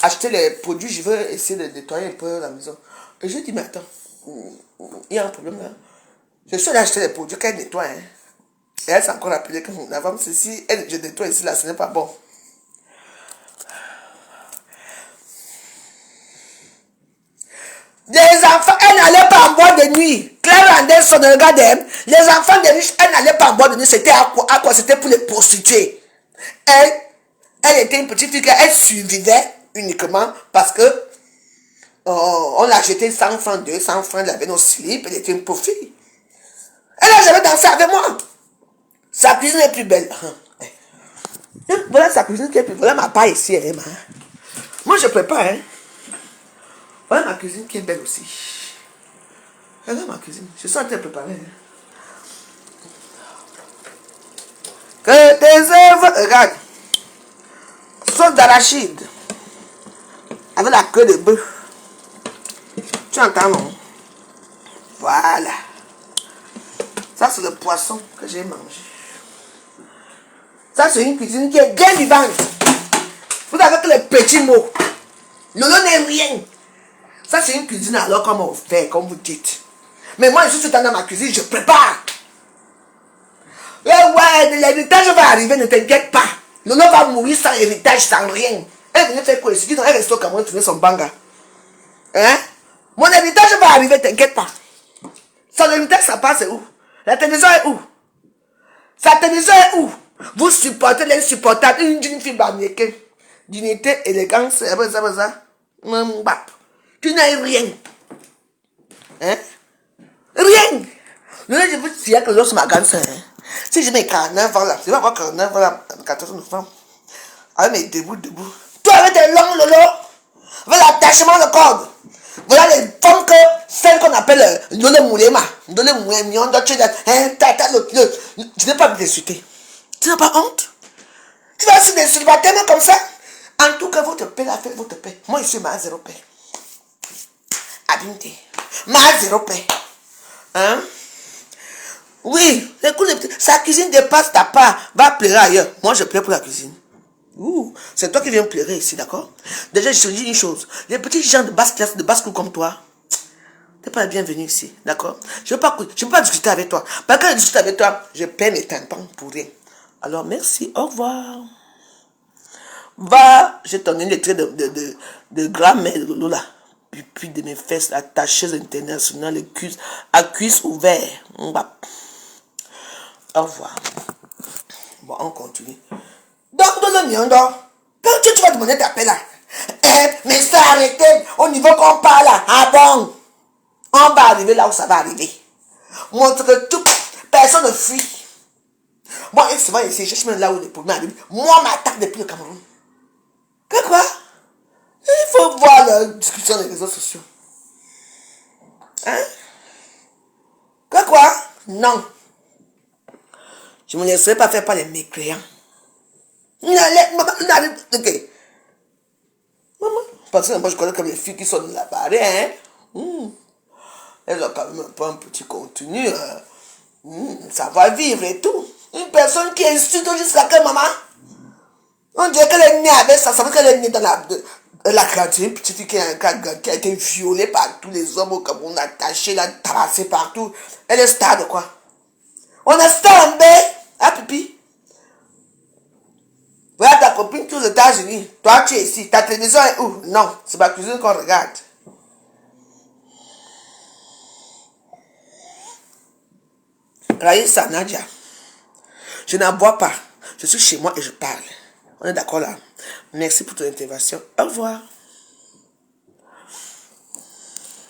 acheter les produits, je veux essayer de nettoyer un peu la maison. Et je dis, mais attends, il y a un problème là. Je suis allé acheter les produits qu'elle nettoie. Hein. Et elle s'est encore appelée que la femme, ceci, je nettoie ici, là, ce n'est pas bon. Les enfants, elle n'allait pas en boîte de nuit. Claire Anderson, regardez, les enfants des riches, elle n'allait pas en boîte de nuit. C'était à quoi? C'était pour les prostituées. Elle était une petite fille qu'elle survivait uniquement parce que on l'a jeté 100 francs, 200 francs, elle avait nos slips, elle était une pauvre fille. Elle n'a jamais dansé avec moi. Sa cuisine est plus belle. Voilà sa cuisine qui est plus belle. Voilà ma paille ici, elle est ma. Moi, je prépare, hein. Voilà ma cuisine qui est belle aussi. Regarde ma cuisine. Je suis en train de préparer. Que tes œuvres, regarde, sauce d'arachide avec la queue de bœuf. Tu entends, non? Voilà. Ça, c'est le poisson que j'ai mangé. Ça, c'est une cuisine qui est bien vivante. Vous avez que les petits mots. Lolo n'aime rien. Ça, c'est une cuisine alors comme on fait, comme vous dites. Mais moi, je suis dans ma cuisine, je prépare. Et ouais, l'héritage va arriver, ne t'inquiète pas. Lolo va mourir sans héritage, sans rien. Elle venait faire quoi ici? Elle reste au Cameroun, tourner son banga. Hein? Mon héritage va arriver, t'inquiète pas. Son héritage, ça passe où? La télévision est où? Sa télévision est où? Vous supportez l'insupportable, une jeune fille barniquée. Dignité, élégance, ça. Tu n'as rien. Hein? Rien. Je vous dis que l'os m'a gagné. Si je mets 49 ans là, tu vas voir 49 ans là, 14 novembre. Avec mes debout. Toi avec tes longs lolo, avec l'attachement de corde. Voilà les femmes que celles qu'on appelle le moulema. Le moulema, tu n'es pas déçuté. Tu n'as pas honte? Tu vas sur des célibataires comme ça? En tout cas, votre paix, la fête, votre paix. Moi, je suis ma zéro paix. Abimté. Ma zéro paix. Hein? Oui, sa cuisine dépasse ta part. Va pleurer ailleurs. Moi, je pleure pour la cuisine. C'est toi qui viens pleurer ici, d'accord? Déjà, je te dis une chose. Les petits gens de basse classe, de basse cour comme toi, t'es pas le bienvenu ici, d'accord? Je ne peux pas discuter avec toi. Parce que quand je discute avec toi, je perds mes tympans pour rien. Alors, merci, au revoir. Va, je t'en ai une lettre de grammaire de Lolo là. pupille de mes fesses, attachées internationales, les cuisses, à cuisses ouvertes. Au revoir. Bon, on continue. Donc, dans le mien, quand tu vas demander d'appel là, mais ça arrêté, au niveau qu'on parle là, ah bon, on va arriver là où ça va arriver. Montre que tout, personne ne fuit. Moi, souvent ici, je cherche même là où les problèmes arrivent. Moi, m'attaque depuis le Cameroun. Que quoi? Il faut voir la discussion des réseaux sociaux. Hein? Que quoi? Non. Je ne me laisserai pas faire par les mécréants. Ok. Maman, parce que moi je connais comme les filles qui sont dans la barrière. Elles ont quand même un petit contenu. Ça va vivre et tout. Une personne qui insulte jusqu'à quelle maman? On dirait qu'elle est née avec ça. Ça veut qu'elle est née dans la cantine. Une petite fille qui a été violée par tous les hommes au Cameroun, attachée, là, tabassée partout. Elle est star de quoi? On est star en baie. Ah, pipi. Voilà ta copine tous aux États-Unis. Toi, tu es ici. Ta télévision est où? Non, c'est ma cuisine qu'on regarde. Raïssa, Nadia. Je n'aboie pas. Je suis chez moi et je parle. On est d'accord là? Merci pour ton intervention. Au revoir.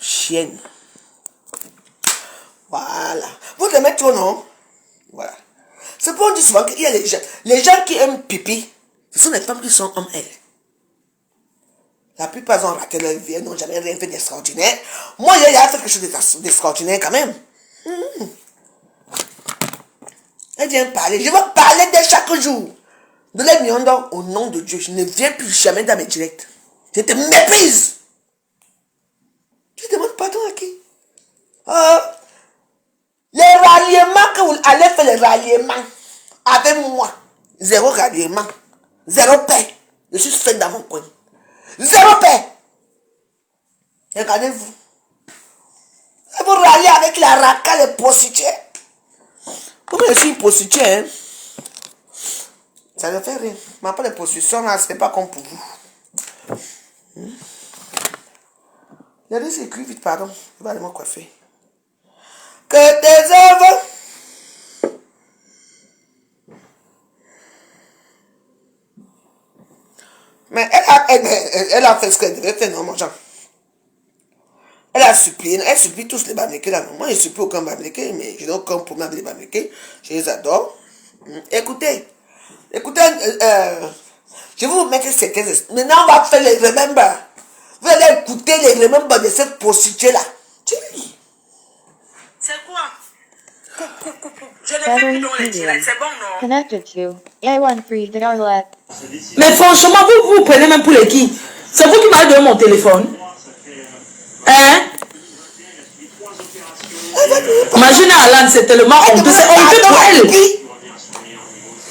Chienne. Voilà. Vous aimez trop, non? Voilà. C'est pour dire souvent qu'il y a les gens qui aiment pipi. Ce sont les femmes qui sont hommes, elles. La plupart ont raté leur vie, n'ont jamais rien fait d'extraordinaire. Moi, il y a fait quelque chose d'extraordinaire quand même. Elle vient parler. Je veux parler d'elle chaque jour. De les miandons, au nom de Dieu, je ne viens plus jamais dans mes directs. Je te méprise. Tu demandes pardon à qui? Les ralliements que vous allez faire, les ralliements, avec moi, zéro ralliement, zéro paix. Je suis seul dans mon coin. Zéro paix. Regardez-vous. Et vous ralliez avec la raca, les prostituées. Moi, je suis une prostituée, hein. Ça ne fait rien. Mais pas les prostitutions, là, c'est pas comme pour vous. Il y a des écrits, vite, pardon. Je vais aller me coiffer. Que tes œuvres. Mais elle a fait ce qu'elle devait faire, non, mon genre. Elle a supplié, elle supplie tous les Bamileke là. Moi, je ne supplie aucun Bamileke, mais je n'ai aucun problème avec les Bamileke. Je les adore. Écoutez, je vais vous mettre certains. Maintenant, on va faire les remember. Vous allez écouter les remember de cette prostituée là. C'est quoi? Je ne fais plus dans les directs, c'est bon, non? Connected to A13 Mais franchement, vous prenez même pour les qui? C'est vous qui m'avez donné mon téléphone? Hein? Imaginez Alan, c'est tellement honteux. C'est honteux pour elle.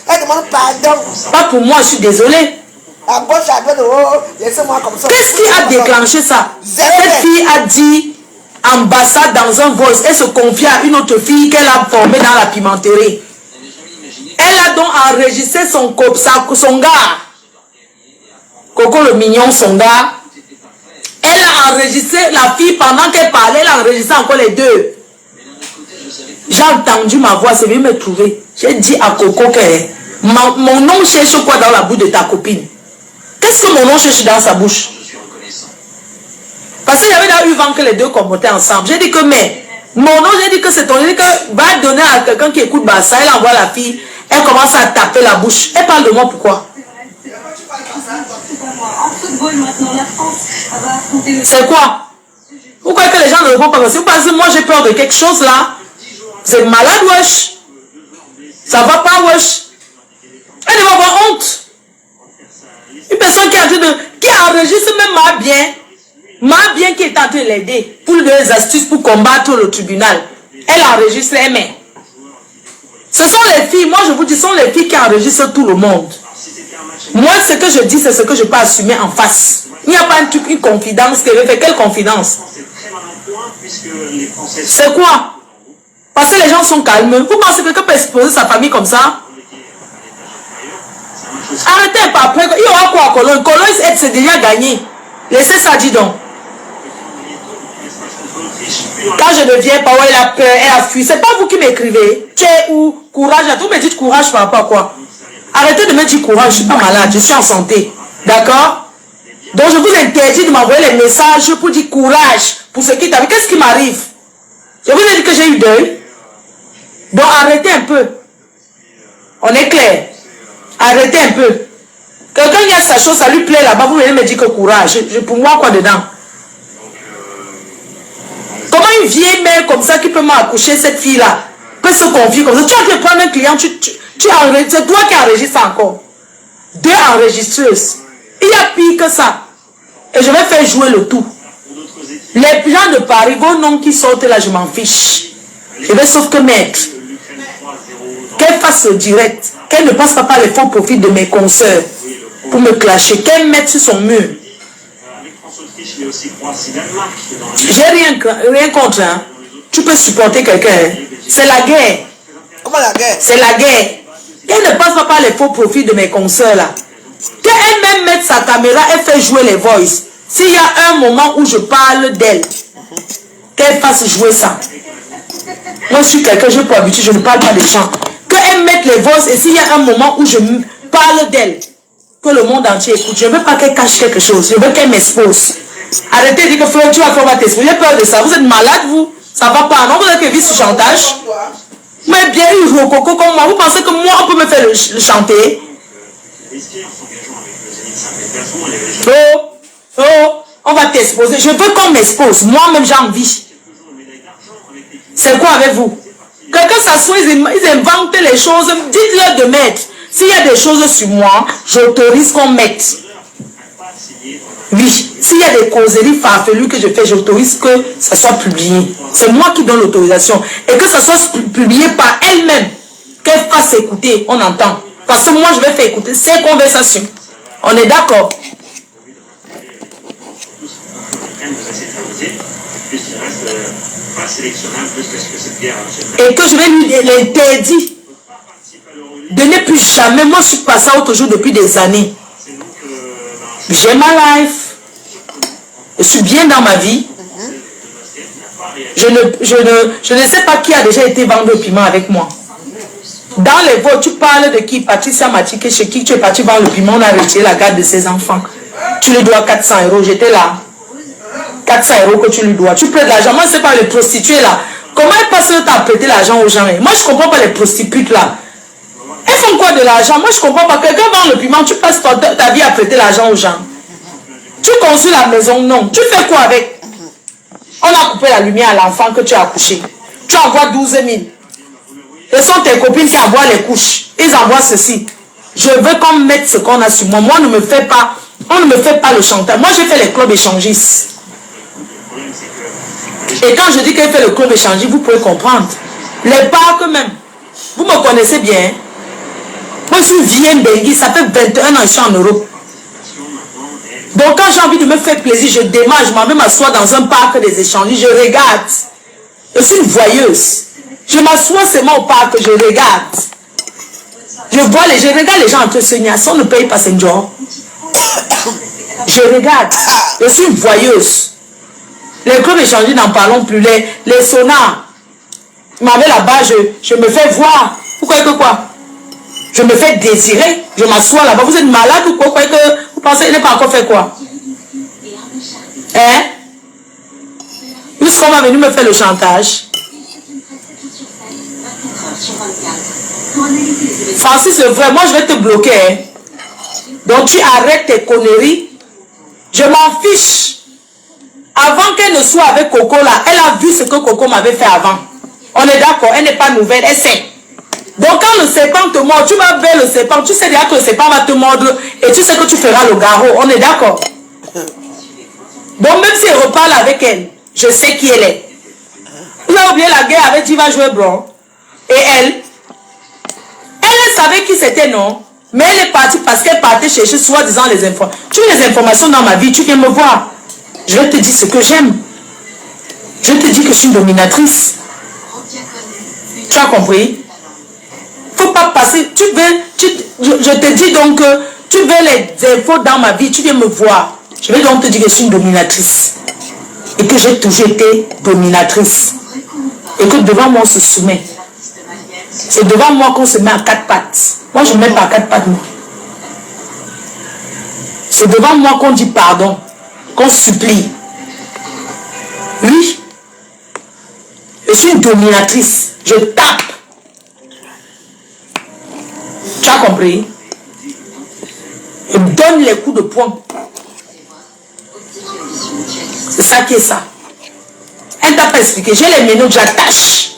Elle demande pardon. Pas pour moi, je suis désolée. À gauche, à droite, laissez-moi comme ça. Qu'est-ce qui a déclenché ça? Cette fille a dit ambassade dans un voice. Elle se confie à une autre fille qu'elle a formée dans la pimenterie. Elle a donc enregistré son gars. Coco le mignon, son gars. Elle a enregistré la fille pendant qu'elle parlait. Elle a enregistré encore les deux. J'ai entendu ma voix, c'est venu me trouver. J'ai dit à Coco que mon nom cherche quoi dans la bouche de ta copine? Qu'est-ce que mon nom cherche dans sa bouche? Parce qu'il y avait là eu vent que les deux commotaient ensemble. J'ai dit que mais mon nom, j'ai dit que c'est ton. J'ai dit que va donner à quelqu'un qui écoute Bassa. Elle envoie la fille. Elle commence à taper la bouche. Elle parle de moi pourquoi? C'est quoi? Pourquoi que les gens ne répondent pas? Parce que moi j'ai peur de quelque chose là. C'est malade, wesh. Ça va pas, wesh. Elle doit avoir honte. Une personne qui est en train de. Qui enregistre même ma bien qui est en train de l'aider. Pour lui donner des astuces pour combattre le tribunal. Elle enregistre les mains. Ce sont les filles, moi je vous dis, ce sont les filles qui enregistrent tout le monde. Moi, ce que je dis, c'est ce que je peux assumer en face. Il n'y a pas un truc, une confidence qu'elle fait. Quelle confidence? C'est quoi? Parce que les gens sont calmes. Vous pensez que quelqu'un peut exposer sa famille comme ça? Arrêtez pas après. Il y aura quoi à Cologne? Cologne, c'est déjà gagné. Laissez ça, dis donc. Quand je ne viens pas, elle a peur, elle a fui. C'est pas vous qui m'écrivez. Tu es où? Courage. Vous me dites courage par rapport à quoi? Arrêtez de me dire courage. Je suis pas malade. Je suis en santé. D'accord? Donc je vous interdis de m'envoyer les messages pour dire courage. Pour ce qui t'arrive. Qu'est-ce qui m'arrive? Je vous ai dit que j'ai eu deuil. Donc arrêtez un peu. On est clair. Arrêtez un peu. Quelqu'un y a sa chose, ça lui plaît là-bas, vous venez me dire que courage. Pour moi, quoi dedans? Comment une vieille mère comme ça qui peut m'accoucher, cette fille-là, peut se confier comme ça? Tu vas te prendre un client, c'est toi qui enregistres encore. 2 enregistreuses. Il y a pire que ça. Et je vais faire jouer le tout. Les gens de Paris, vos noms qui sortent là, je m'en fiche. Je vais sauf que mettre. Qu'elle fasse le direct. Qu'elle ne passe pas par les faux profits de mes consoeurs pour me clasher. Qu'elle mette sur son mur. J'ai rien contre. Hein. Tu peux supporter quelqu'un. Hein. C'est la guerre. Comment la guerre? C'est la guerre. Elle ne passe pas par les faux profits de mes consoeurs là. Qu'elle même mette sa caméra, elle fait jouer les voices. S'il y a un moment où je parle d'elle, qu'elle fasse jouer ça. Moi je suis quelqu'un, je peux habituer, je ne parle pas des gens. Qu'elle mette les voices et s'il y a un moment où je parle d'elle, que le monde entier écoute. Je ne veux pas qu'elle cache quelque chose, je veux qu'elle m'expose. Arrêtez de dire que frère, tu vas faire t'exposer. J'ai peur de ça. Vous êtes malade, vous? Ça va pas, non? Vous avez que vivre ce chantage? Mais bien eu rococo comme moi, vous pensez que moi on peut me faire le chanter? On va t'exposer. Je veux qu'on m'expose. Moi-même j'ai envie. C'est quoi avec vous? Quelqu'un s'assoit, ils inventent les choses. Dites-leur de mettre. S'il y a des choses sur moi, j'autorise qu'on mette. Oui. S'il y a des causeries farfelues que je fais, j'autorise que ça soit publié. C'est moi qui donne l'autorisation. Et que ça soit publié par elle-même. Qu'elle fasse écouter, on entend. Parce que moi, je vais faire écouter ces conversations. On est d'accord? Et que je vais lui l'interdire de ne plus jamais. Moi, je suis passé à autre jour depuis des années. J'ai ma life. Je suis bien dans ma vie. Je ne sais pas qui a déjà été vendre le piment avec moi. Dans les votes, tu parles de qui? Patricia Matike, chez qui tu es parti vendre le piment, on a retiré la garde de ses enfants. Tu lui dois 400 €, j'étais là. 400 € que tu lui dois. Tu prêtes l'argent. Moi, je ne sais pas les prostituées là. Comment elles passent le temps à prêter l'argent aux gens? Moi, je ne comprends pas les prostituées là. Elles font quoi de l'argent? Moi, je ne comprends pas. Quelqu'un vend le piment, tu passes ta vie à prêter l'argent aux gens. Tu construis la maison, non. Tu fais quoi avec? On a coupé la lumière à l'enfant que tu as accouché. Tu envoies 12 000. Ce sont tes copines qui envoient les couches. Ils envoient ceci. Je veux qu'on mette ce qu'on a sur moi. Moi, on ne me fait pas le chantage. Moi, j'ai fait les clubs échangistes. Et quand je dis qu'elle fait le club échangiste, vous pouvez comprendre. Les parcs même. Vous me connaissez bien. Moi, je suis vieille Bengui. Ça fait 21 ans que je suis en Europe. Donc, quand j'ai envie de me faire plaisir, je démarre. Je m'en vais m'asseoir dans un parc des échangistes. Je regarde. Je suis une voyeuse. Je m'assois seulement au parc, je regarde. Je regarde les gens entre se nier. On ne paye pas ce genre. Je regarde. Je suis une voyeuse. Les clubs échangés, n'en parlons plus. Les sonars. Je m'en vais là-bas, je me fais voir. Pourquoi que quoi? Je me fais désirer. Je m'assois là-bas. Vous êtes malade ou quoi? Vous pensez qu'il n'est pas encore fait quoi? Hein? Puisqu'on va venir me faire le chantage. Francis, c'est vrai, moi je vais te bloquer. Hein? Donc tu arrêtes tes conneries. Je m'en fiche. Avant qu'elle ne soit avec Coco là, elle a vu ce que Coco m'avait fait avant. On est d'accord, elle n'est pas nouvelle, elle sait. Donc quand le serpent te mord, tu vas vers le serpent, tu sais déjà que le serpent va te mordre et tu sais que tu feras le garrot. On est d'accord. Donc même si elle reparle avec elle, je sais qui elle est. Vous avez oublié la guerre avec Diva Jouer Blanc. Et elle savait qui c'était, non? Mais elle est partie parce qu'elle partait chercher soi-disant les informations. Tu as les informations dans ma vie, tu viens me voir. Je vais te dire ce que j'aime. Je te dis que je suis une dominatrice. Tu as compris? Faut pas passer. Je te dis donc que tu veux les infos dans ma vie, tu viens me voir. Je vais donc te dire que je suis une dominatrice. et que j'ai toujours été dominatrice et que devant moi on se soumet. C'est devant moi qu'on se met à quatre pattes. Moi je ne mets pas à quatre pattes. C'est devant moi qu'on dit pardon, qu'on supplie. Oui, je suis une dominatrice. Je tape. Tu as compris? Je donne les coups de poing. C'est ça qui est ça. Elle t'a pas expliqué. J'ai les menottes, j'attache.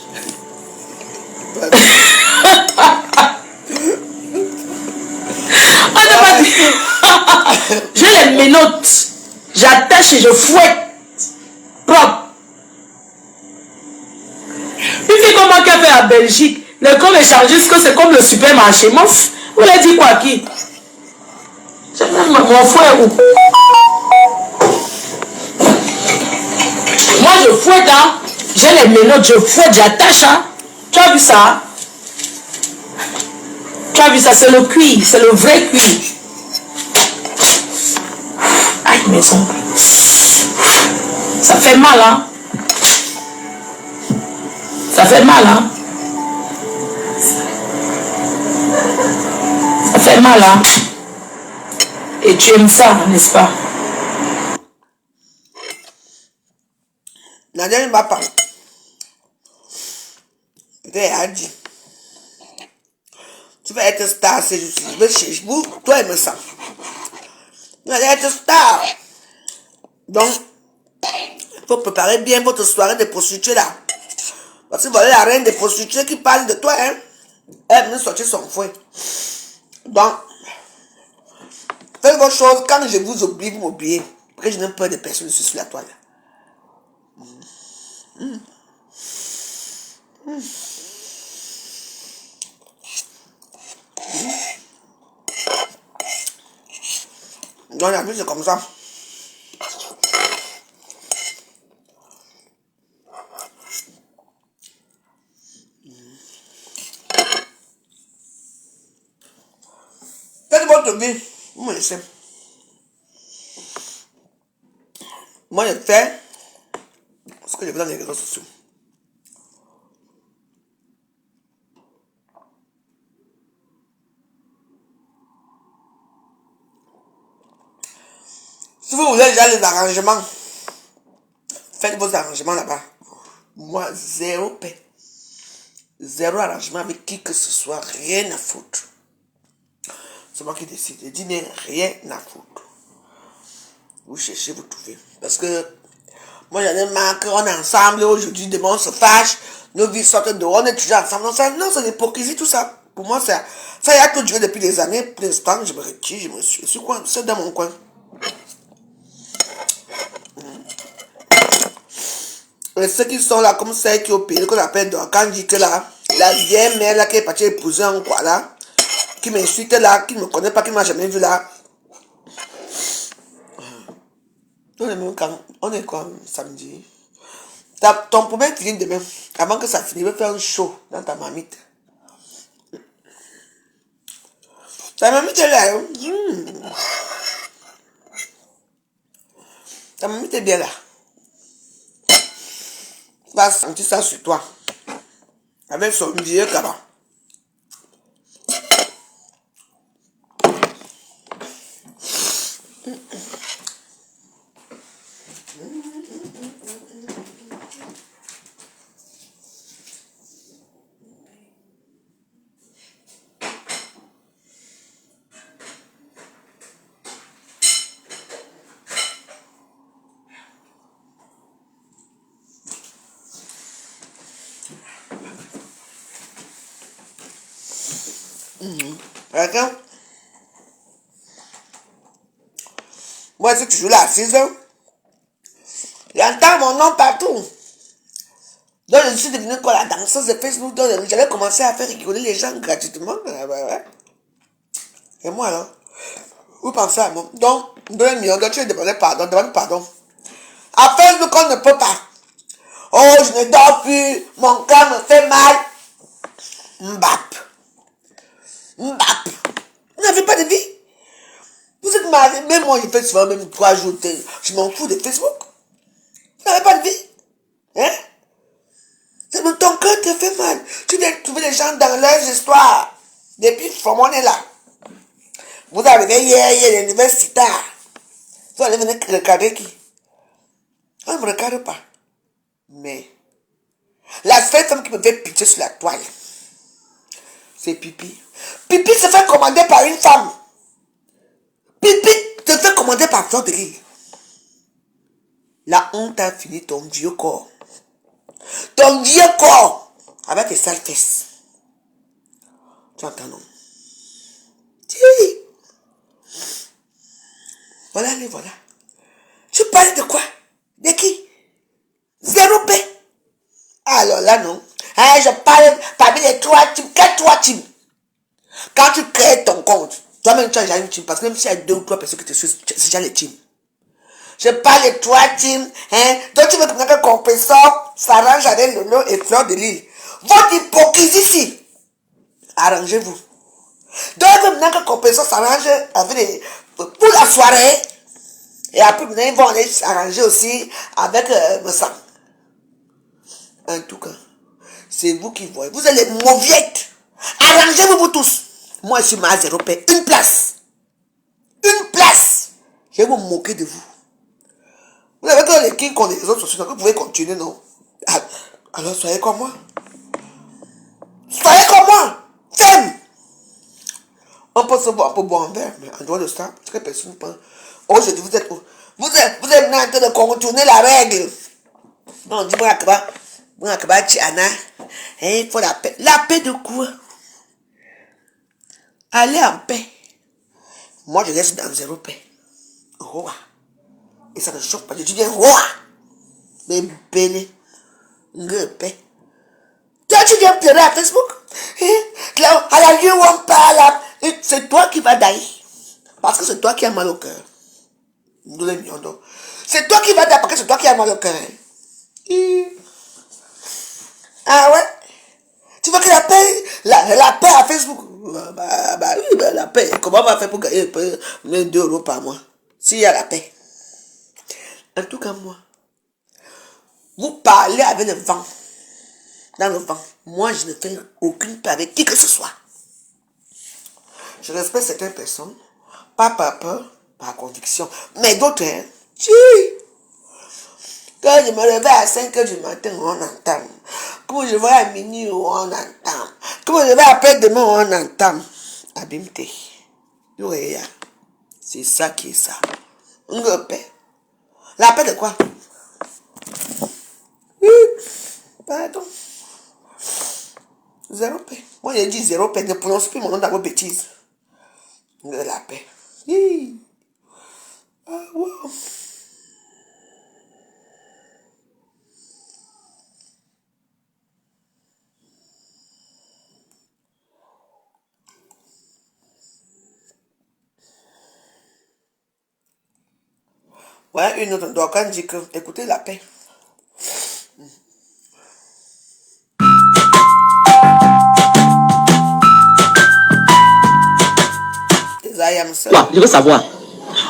On n'a pas dit. J'ai les menottes, j'attache et je fouette. Propre. Une fille comme moi qui a fait à Belgique, le com échangiste que c'est comme le supermarché. Vous l'avez dit quoi qui? Mon frère où? Moi je fouette, hein. J'ai les menottes, je fouette, j'attache, hein. Tu as vu ça? Tu as vu ça? C'est le cuir, c'est le vrai cuir. Aïe, maison. Ça fait mal, hein. Ça fait mal, hein. Ça fait mal, hein. Et tu aimes ça, n'est-ce pas? Nadia ne m'a pas. Elle dit. Tu vas être star, c'est juste. Je vais chez vous, toi aimes ça. Tu vas être star. Donc, il faut préparer bien votre soirée de prostituées là. Parce que voilà la reine des prostituées qui parle de toi, hein. Elle vient sortir son fouet. Donc, faites vos choses. Quand je vous oublie, vous m'oubliez. Parce que je n'ai peur de personne, je suis sur la toile. Donc la vie c'est comme ça. Faites votre vie. Vous me laissez. Moi je fais ce que je veux dans les réseaux sociaux. Si vous voulez déjà les arrangements, faites vos arrangements là-bas. Moi, zéro paix. Zéro arrangement avec qui que ce soit, rien à foutre. C'est moi qui décide. Je dis mais rien à foutre. Vous cherchez, vous trouvez. Parce que moi j'en ai marre qu'on est ensemble, aujourd'hui, demain on se fâche, nos vies sortent dehors, on est toujours ensemble. Non, c'est l'hypocrisie tout ça. Pour moi, ça y a tout duré depuis des années. Pour l'instant, je me retire, je suis quoi? C'est dans mon coin. Et ceux qui sont là, comme celle qui est au pays, qu'on appelle Dorcan, dit que là, la vieille mère là qui est partie épouser un quoi là, qui m'insulte là, qui ne me connaît pas, qui ne m'a jamais vu là. On est quoi samedi? Ton problème finit demain. Avant que ça finisse, je vais faire un show dans ta mamite. Ta mamite est là. Ta mamite est bien là. Tu vas sentir ça sur toi. Avec son vieux cabas. Regarde. Moi, si tu joues là assise, j'entends mon nom partout. Donc, je suis devenue quoi, la danseuse de Facebook. Donc, j'avais commencé à faire rigoler les gens gratuitement. Et moi, là, vous pensez à moi. Donc, 2 millions, donc tu demandais pardon, demande pardon. À Facebook, on ne peut pas. Oh, je ne dors plus, mon cœur me fait mal. Mbap. Mbap. Vous n'avez pas de vie. Vous êtes mariés, même moi je fais souvent même 3 jours, je m'en fous de Facebook. Vous n'avez pas de vie. Hein? C'est ton cœur te fait mal. Tu viens trouver les gens dans leurs histoires. Depuis on est là. Vous arrivez hier, l'université. Vous allez venir regarder qui? On ne me regarde pas. Mais la seule femme qui me fait pitié sur la toile, c'est Pipi. Pipi se fait commander par une femme. Pipi se fait commander par Fleur de Lys. La honte a fini ton vieux corps. Ton vieux corps avec tes sales fesses. Tu entends, non? Si. Voilà, les voilà. Tu parles de quoi? De qui? Zéro paix. Alors là, non. Hein, je parle parmi les 3 teams. Quels 3 teams? Quand tu crées ton compte, toi-même tu as déjà une team. Parce que même s'il y a 2 ou 3 personnes qui te suivent, c'est déjà les teams. Je parle de 3 teams. Hein, donc tu veux que Compressor s'arrange avec Lolo et Fleur de Lys. Votre hypocrisie ici. Arrangez-vous. Donc maintenant que Compressor s'arrange avec les... pour la soirée. Et après, maintenant, ils vont aller s'arranger aussi avec Moussa. En tout cas, c'est vous qui voyez. Vous êtes les mauviettes. Arrangez-vous vous tous. Moi, je suis ma 0 paix. Une place. Une place. Je vais vous moquer de vous. Vous avez que les kings contre les autres sociaux. Vous pouvez continuer, non? Alors, soyez comme moi. Soyez comme moi. Femme. On peut se boire un peu boire un verre, mais en dehors de ça, très personne ne pense. Aujourd'hui, vous êtes en train de contourner la règle. Non, dis-moi, Tiana, il faut la paix. La paix de quoi? Allez en paix. Moi, je reste dans 0 paix. Roi. Et ça ne choque pas. Je dis bien roi. Mais belle. Paix. Toi, tu viens pleurer à Facebook? À la lieu où on parle, c'est toi qui vas dailler. Parce que c'est toi qui as mal au cœur. C'est toi qui vas dailler parce que c'est toi qui as mal au cœur. Ah ouais? Tu veux que la paix à Facebook? Bah oui, la paix. Comment on va faire pour gagner 2 euros par mois? S'il y a la paix. En tout cas, moi, vous parlez avec le vent. Dans le vent. Moi, je ne fais aucune paix avec qui que ce soit. Je respecte certaines personnes. Pas par peur, par conviction. Mais d'autres, hein, si. Quand je me réveille à 5 h du matin, on entend. Quand je vais à minuit, on entend. Quand je vais après demain, on entend. Abimte. C'est ça qui est ça. Une paix. La paix de quoi? Pardon. 0 paix. Moi, j'ai dit 0 paix. Ne prononce plus mon nom dans vos bêtises. La paix. Ah, wow. Ouais, une autre Dorcan dit que écoutez la paix. Je veux savoir.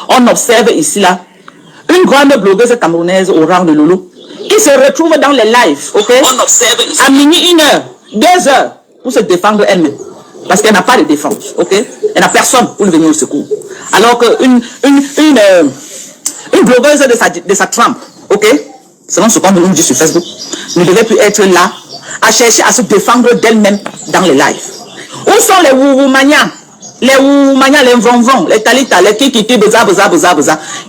On observe ici là une grande blogueuse camerounaise au rang de Lolo qui se retrouve dans les lives, ok? On observe ici. À minuit 1 heure, 2 heures pour se défendre elle-même. Parce qu'elle n'a pas de défense, ok? Elle n'a personne pour lui venir au secours. Alors qu'une blogueuse de sa trempe, ok? Selon ce qu'on nous dit sur Facebook, ne devait plus être là à chercher à se défendre d'elle-même dans les lives. Où sont les Wouwoumania? Les Wouwoumania, les Vronvron, les Talita, les Kikiki, Beza.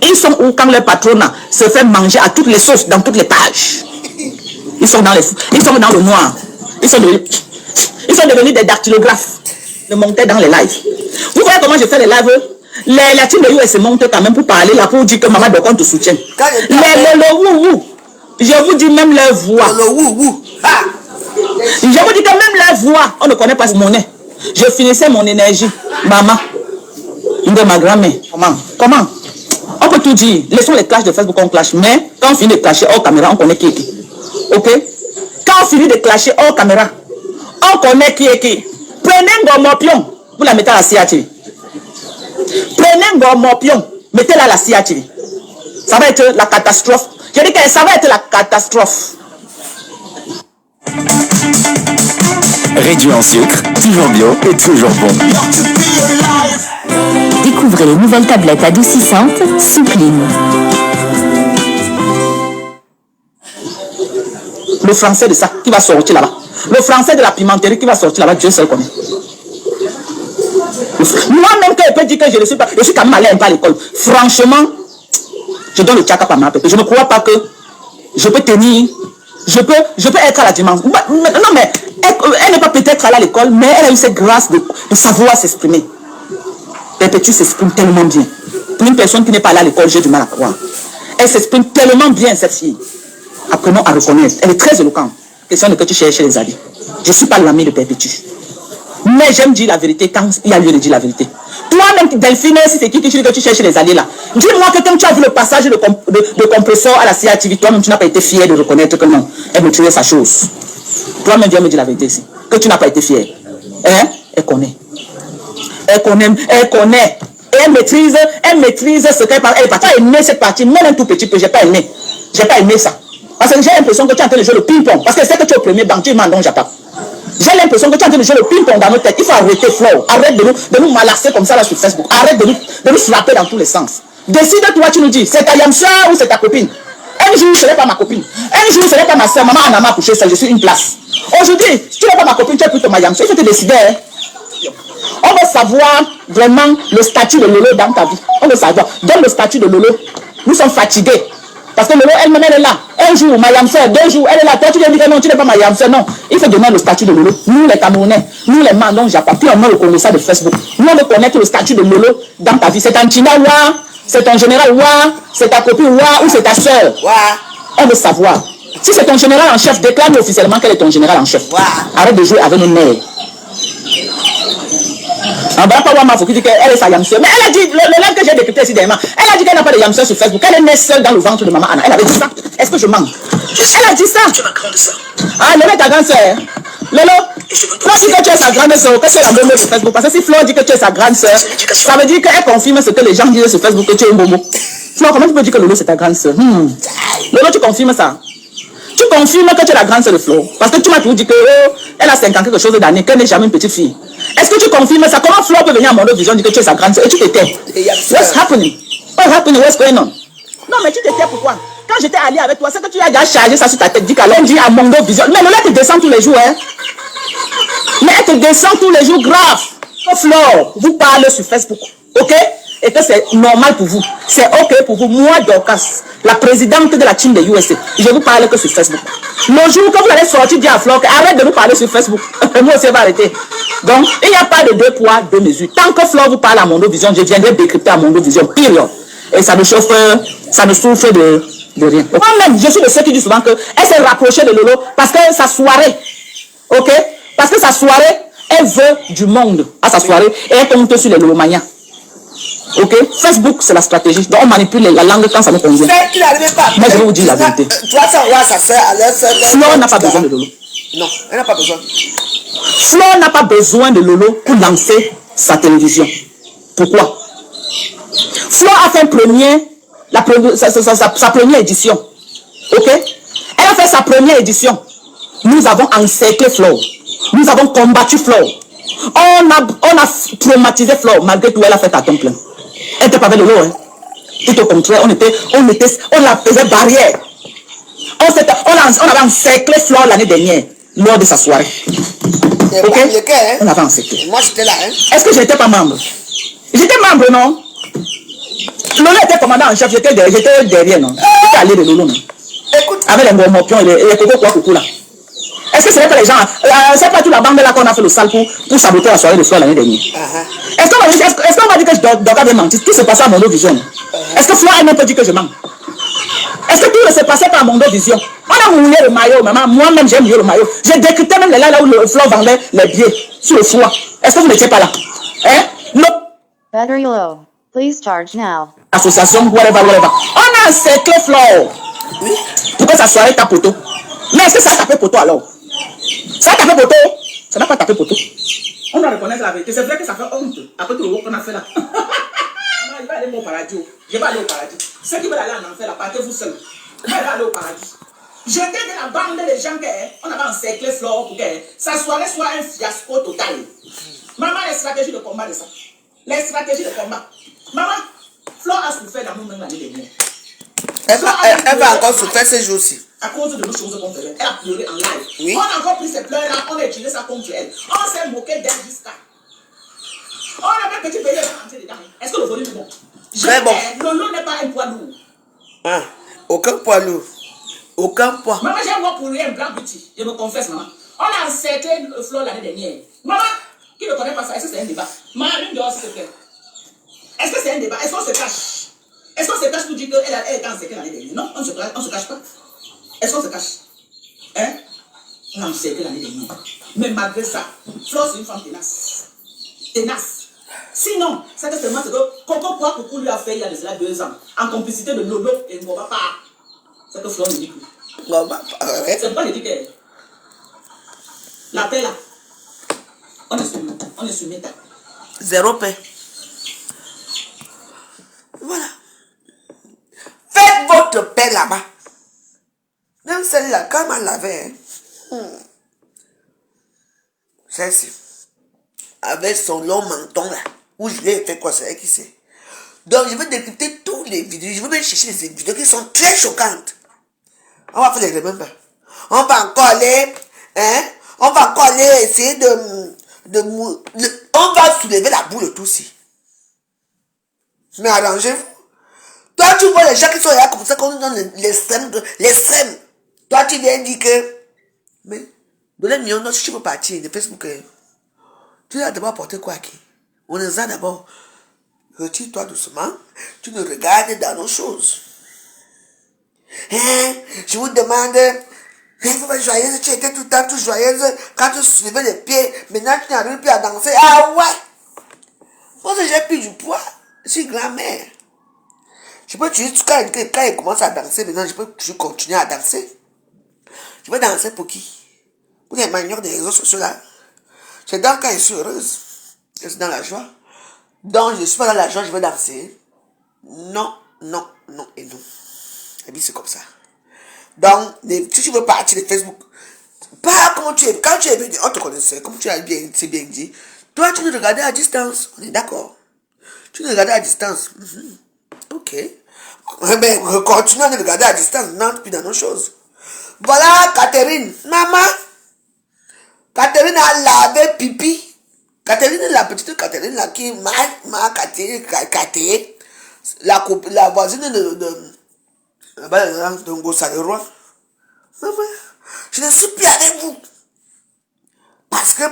Ils sont où quand le patronat se fait manger à toutes les sauces, dans toutes les pages? Ils sont dans le noir. Ils sont devenus des dactylographes. De monter dans les lives. Vous voyez comment je fais les lives? La team de US se monte quand même pour parler là, pour dire que maman de compte te soutient. Je vous dis même leur voix. Je vous dis que même leur voix, on ne connaît pas mon nez. Je finissais mon énergie. Maman, de ma grand-mère. Comment? On peut tout dire. Laissons les clashs de Facebook, on clash. Mais quand on finit de clasher hors caméra, on connaît qui est qui. Ok? Quand on finit de clasher hors caméra, on connaît qui est qui. Prenez Ngomopion, vous la mettez à la CATV. Prenez Ngomopion, mettez-la à la CATV. Ça va être la catastrophe J'ai dit que ça va être la catastrophe. Réduit en sucre, toujours bio et toujours bon. Découvrez les nouvelles tablettes adoucissantes Soupline. Le français de ça qui va sortir là-bas. Le français de la pimenterie qui va sortir là-bas, Dieu seul connaît. Moi-même, quand je peux dire que je ne suis pas, je suis quand même allé un peu à l'école. Franchement, je donne le tchaka par ma pépé. Je ne crois pas que je peux tenir, je peux être à la dimension. Non, mais elle n'est pas peut-être allée à l'école, mais elle a eu cette grâce de savoir s'exprimer. Perpétue s'exprime tellement bien. Pour une personne qui n'est pas allée à l'école, j'ai du mal à croire. Elle s'exprime tellement bien, cette fille. Apprenons à reconnaître. Elle est très éloquente. Question de que tu cherches les alliés. Je ne suis pas l'ami de Perpétue. Mais j'aime dire la vérité quand il y a lieu de dire la vérité. Toi-même, Delphine, si c'est qui que tu cherches les alliés là, dis-moi que quand tu as vu le passage de compresseur à la CATV, toi-même, tu n'as pas été fier de reconnaître que non, elle me tuait sa chose. Toi-même, viens me dire la vérité ici. Que tu n'as pas été fier. Hein? Elle connaît. Elle connaît. Elle connaît. Et elle maîtrise ce qu'elle parle. Elle n'a pas aimé cette partie. Même un tout petit peu, je n'ai pas aimé. Je n'ai pas aimé ça. Parce que j'ai l'impression que tu es en train de jouer le ping-pong. Parce que c'est que tu es au premier banc, tu m'en donnes pas. J'ai l'impression que tu es en train de jouer le ping-pong dans nos têtes. Il faut arrêter, Flo. Arrête de nous malasser comme ça là sur Facebook. Arrête de nous frapper dans tous les sens. Décide-toi, tu nous dis, c'est ta yamsa ou c'est ta copine. Un jour, ce n'est pas ma copine. Un jour, ce n'est pas ma soeur. Maman en a couché ça, je suis une place. Aujourd'hui, tu n'es pas ma copine, tu es plutôt ma yamsa. Il faut te décider. Hein. On veut savoir vraiment le statut de Lolo dans ta vie. On veut savoir. Donne le statut de Lolo. Nous sommes fatigués. Parce que Lolo, elle-même, elle est là. Un jour, ma yamseur, 2 jours, elle est là. Toi, tu viens dire que non, tu n'es pas ma yamseur. Non. Il faut donner le statut de Lolo. Nous, les Camerounais, nous, les Mandons, Japa, plus on ne reconnaît ça de Facebook. Nous, on veut connaître le statut de Lolo dans ta vie. C'est un Tina, ouah. C'est ton général, ouah. C'est ta copine, ouah. Ou c'est ta soeur, ouah. On veut savoir. Si c'est ton général en chef, déclare officiellement qu'elle est ton général en chef. Ouah. Arrête de jouer avec nos nerfs. On va pas voir ma fille qui dit qu'elle est sa yamseur. Mais elle a dit, le lien que j'ai décrypté ici dernièrement, elle a dit qu'elle n'a pas de yamseur sur Facebook. Elle est née seule dans le ventre de maman Anna. Elle avait dit ça. Est-ce que je mens? Elle a dit ça. Tu es ma grande soeur. Ah, Lolo est ta grande soeur. Lolo, Flo dit que tu es sa grande soeur. Qu'est-ce qu'elle a donné sur Facebook? Parce que si Flo dit que tu es sa grande soeur, ça veut dire qu'elle confirme ce que les gens disent sur Facebook, que tu es un bobo. Flo, comment tu peux dire que Lolo c'est ta grande soeur? Lolo, tu confirmes ça? Tu confirmes que tu es la grande soeur de Flo. Parce que tu m'as toujours dit qu'elle a 50 quelque chose d'années, qu'elle n'est jamais une petite fille. Est-ce que tu confirmes ça? Comment Flo peut venir à mon autre vision dire que tu es sa grande soeur et tu t'étais? What's happening? What's going on? Non, mais tu t'étais pourquoi? Quand j'étais allé avec toi, c'est que tu as déjà chargé ça sur ta tête. Dit qu'elle dit à mon autre vision. Mais Lola te descend tous les jours, hein? Mais elle te descend tous les jours grave. Flo, vous parlez sur Facebook, ok? Et que c'est normal pour vous. C'est ok pour vous. Moi, Dorcas, la présidente de la team de USA, je vous parle que sur Facebook. Le jour que vous allez sortir, dire à Flo, arrête de nous parler sur Facebook. Moi aussi, je vais arrêter. Donc, il n'y a pas de 2 poids, 2 mesures. Tant que Flo vous parle à Mondo Vision, je viendrai décrypter à Mondo Vision, période. Et ça ne souffre de rien. Moi-même, je suis de ceux qui disent souvent qu'elle s'est rapprochée de Lolo parce que sa soirée, ok? Parce que sa soirée, elle veut du monde à sa soirée et elle compte sur les Lolomaniens. Ok, Facebook c'est la stratégie. Donc on manipule la langue quand ça nous convient. Mais je vais vous dire la vérité. Flo n'a pas besoin de Lolo. Non, elle n'a pas besoin. Flo n'a pas besoin de Lolo pour lancer sa télévision. Pourquoi? Flo a fait sa première édition. Ok? Elle a fait sa première édition. Nous avons encerclé Flo. Nous avons combattu Flo. On a traumatisé Flo malgré tout elle a fait à temps plein. Elle n'était pas avec Lolo, hein. Tout au contraire, on la faisait barrière. On avait encerclé Flo l'année dernière, lors de sa soirée. Ok? On avait encerclé. Moi j'étais là, hein. Est-ce que je n'étais pas membre? J'étais membre, non? Lolo était commandant en chef, j'étais derrière, non? J'étais allé de Lolo, non? Écoute. Avec les mormopions et les coco là. Est-ce que ce n'est pas les gens, c'est pas toute la bande là qu'on a fait le sale pour saboter la soirée de Flo l'année dernière? Est-ce qu'on va dire que Dorcas veut mentir? Tout se passait à Mondo Vision. Est-ce que Flo elle-même peut dire que je mens? Est-ce que tout ne se passait pas à Mondo Vision? On a mouillé le maillot, maman. Moi-même j'ai mouillé le maillot. J'ai décrypté même là où le Flo vendait les billets sur le foie. Est-ce que vous n'étiez pas là? Hein? Non. Battery low. Please charge now. Association, whatever. On a encerclé Flo. Oui. Pour que sa soirée tape poteau. Mais est-ce que ça a tapé poteau alors? Ça a tapé poteau? Ça n'a pas tapé poteau. On doit reconnaître la vérité. C'est vrai que ça fait honte. Après tout le work qu'on a fait là. Je vais aller au paradis. Je vais aller au paradis. Ceux qui veulent aller en enfer là, partez-vous seuls. Elle va aller au paradis. J'étais de la bande des gens qu'on avait encerclé Flore pour que sa soirée soit un fiasco total. Maman, les stratégies de combat de ça. Les stratégies de combat. Maman, Flore a souffert d'amour même l'année dernière. Elle va encore souffrir ces jours-ci. À cause de nos choses qu'on faisait. Elle a pleuré en live. Oui. On a encore pris ces pleurs-là, on a utilisé ça contre elle. On s'est moqué d'elle jusqu'à. On avait petit pays à rentrer dedans. Est-ce que le volume est bon? Très bon. Le lot n'est pas un poids lourd. Ah, aucun poids lourd. Aucun poids. Maman, j'ai moi pour lui un blanc petit. Je me confesse, maman. On a encerclé Flore l'année dernière. Maman, qui ne connaît pas ça, est-ce que c'est un débat? Maman, une dehors, s'il te plaît. Est-ce que c'est un débat? Est-ce qu'on se cache? Est-ce qu'on se cache pour dire qu'elle est encerclée l'année dernière? Non, on ne se cache pas. Est-ce qu'on se cache? Hein? On a encerclé l'année dernière. Mais malgré ça, Flore, c'est une femme tenace. Tenace. Sinon, c'est seulement ce que Coco Coucou lui a fait il y a de cela 2 ans, en complicité de Lolo et Ngobapa. C'est que Flore ne dit plus. C'est pourquoi je dis que la paix là, on est sur méta. Zéro paix. Voilà. Faites votre paix là-bas. Même celle-là, quand elle l'avait, celle-ci, avec son long menton là, où je lui ai fait quoi, c'est elle qui sait. Donc je vais décrypter tous les vidéos, je vais même chercher les vidéos qui sont très choquantes. On va faire les mêmes pas. On va encore aller, on va encore aller essayer on va soulever la boule tout aussi. Mais arrangez-vous. Toi, tu vois les gens qui sont là comme ça, qu'on nous donne l'extrême. Toi, tu viens dire que, mais, donnez millions, non, si tu veux partir de Facebook, tu dois d'abord porter quoi qui? On les a d'abord. Retire-toi doucement, tu nous regardes dans nos choses. Je vous demande, vous êtes joyeuse, tu étais tout le temps tout joyeuse quand tu soulevais les pieds, maintenant tu n'arrives plus à danser. Ah ouais! Moi, j'ai pris du poids, je suis grand-mère. Je peux toujours, quand il commence à danser, maintenant je peux toujours continuer à danser. Je vais danser pour qui? Pour les manières des réseaux sociaux là. Je danse quand je suis heureuse. Je suis dans la joie. Donc je ne suis pas dans la joie, je vais danser. Non, non, non et non. La vie c'est comme ça. Donc, si tu veux partir de Facebook, pas comme tu es. Quand tu es venu, on te connaissait, comme tu as bien dit. Toi, tu nous regardais à distance. On est d'accord. Tu nous regardais à distance. Ok. Mais continue à nous regarder à distance. Non, puis dans nos choses. Voilà, Catherine. Maman. Catherine a lavé pipi. Catherine, la petite Catherine, là, qui m'a Catherine, la voisine de Ngossa le roi. Maman, je ne suis plus avec vous. Parce que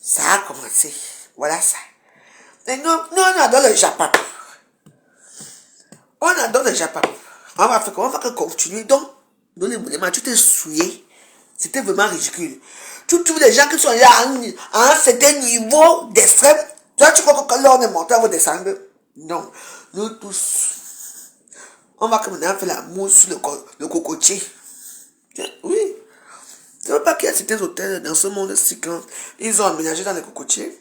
ça a commencé. Voilà ça. Et nous, on adore le Japon. On adore le Japon. On va faire continuer. Donc, donnez-moi, tu t'es souillé. C'était vraiment ridicule. Tu trouves des gens qui sont là à un certain niveau d'extrême. Toi, tu crois que quand l'on est monté, on va descendre. Non. Nous tous, on va comme maintenant faire la mousse sur le cocotier. Oui. Tu ne vois pas qu'il y a certains hôtels dans ce monde-ci quand ils ont aménagé dans les cocotiers.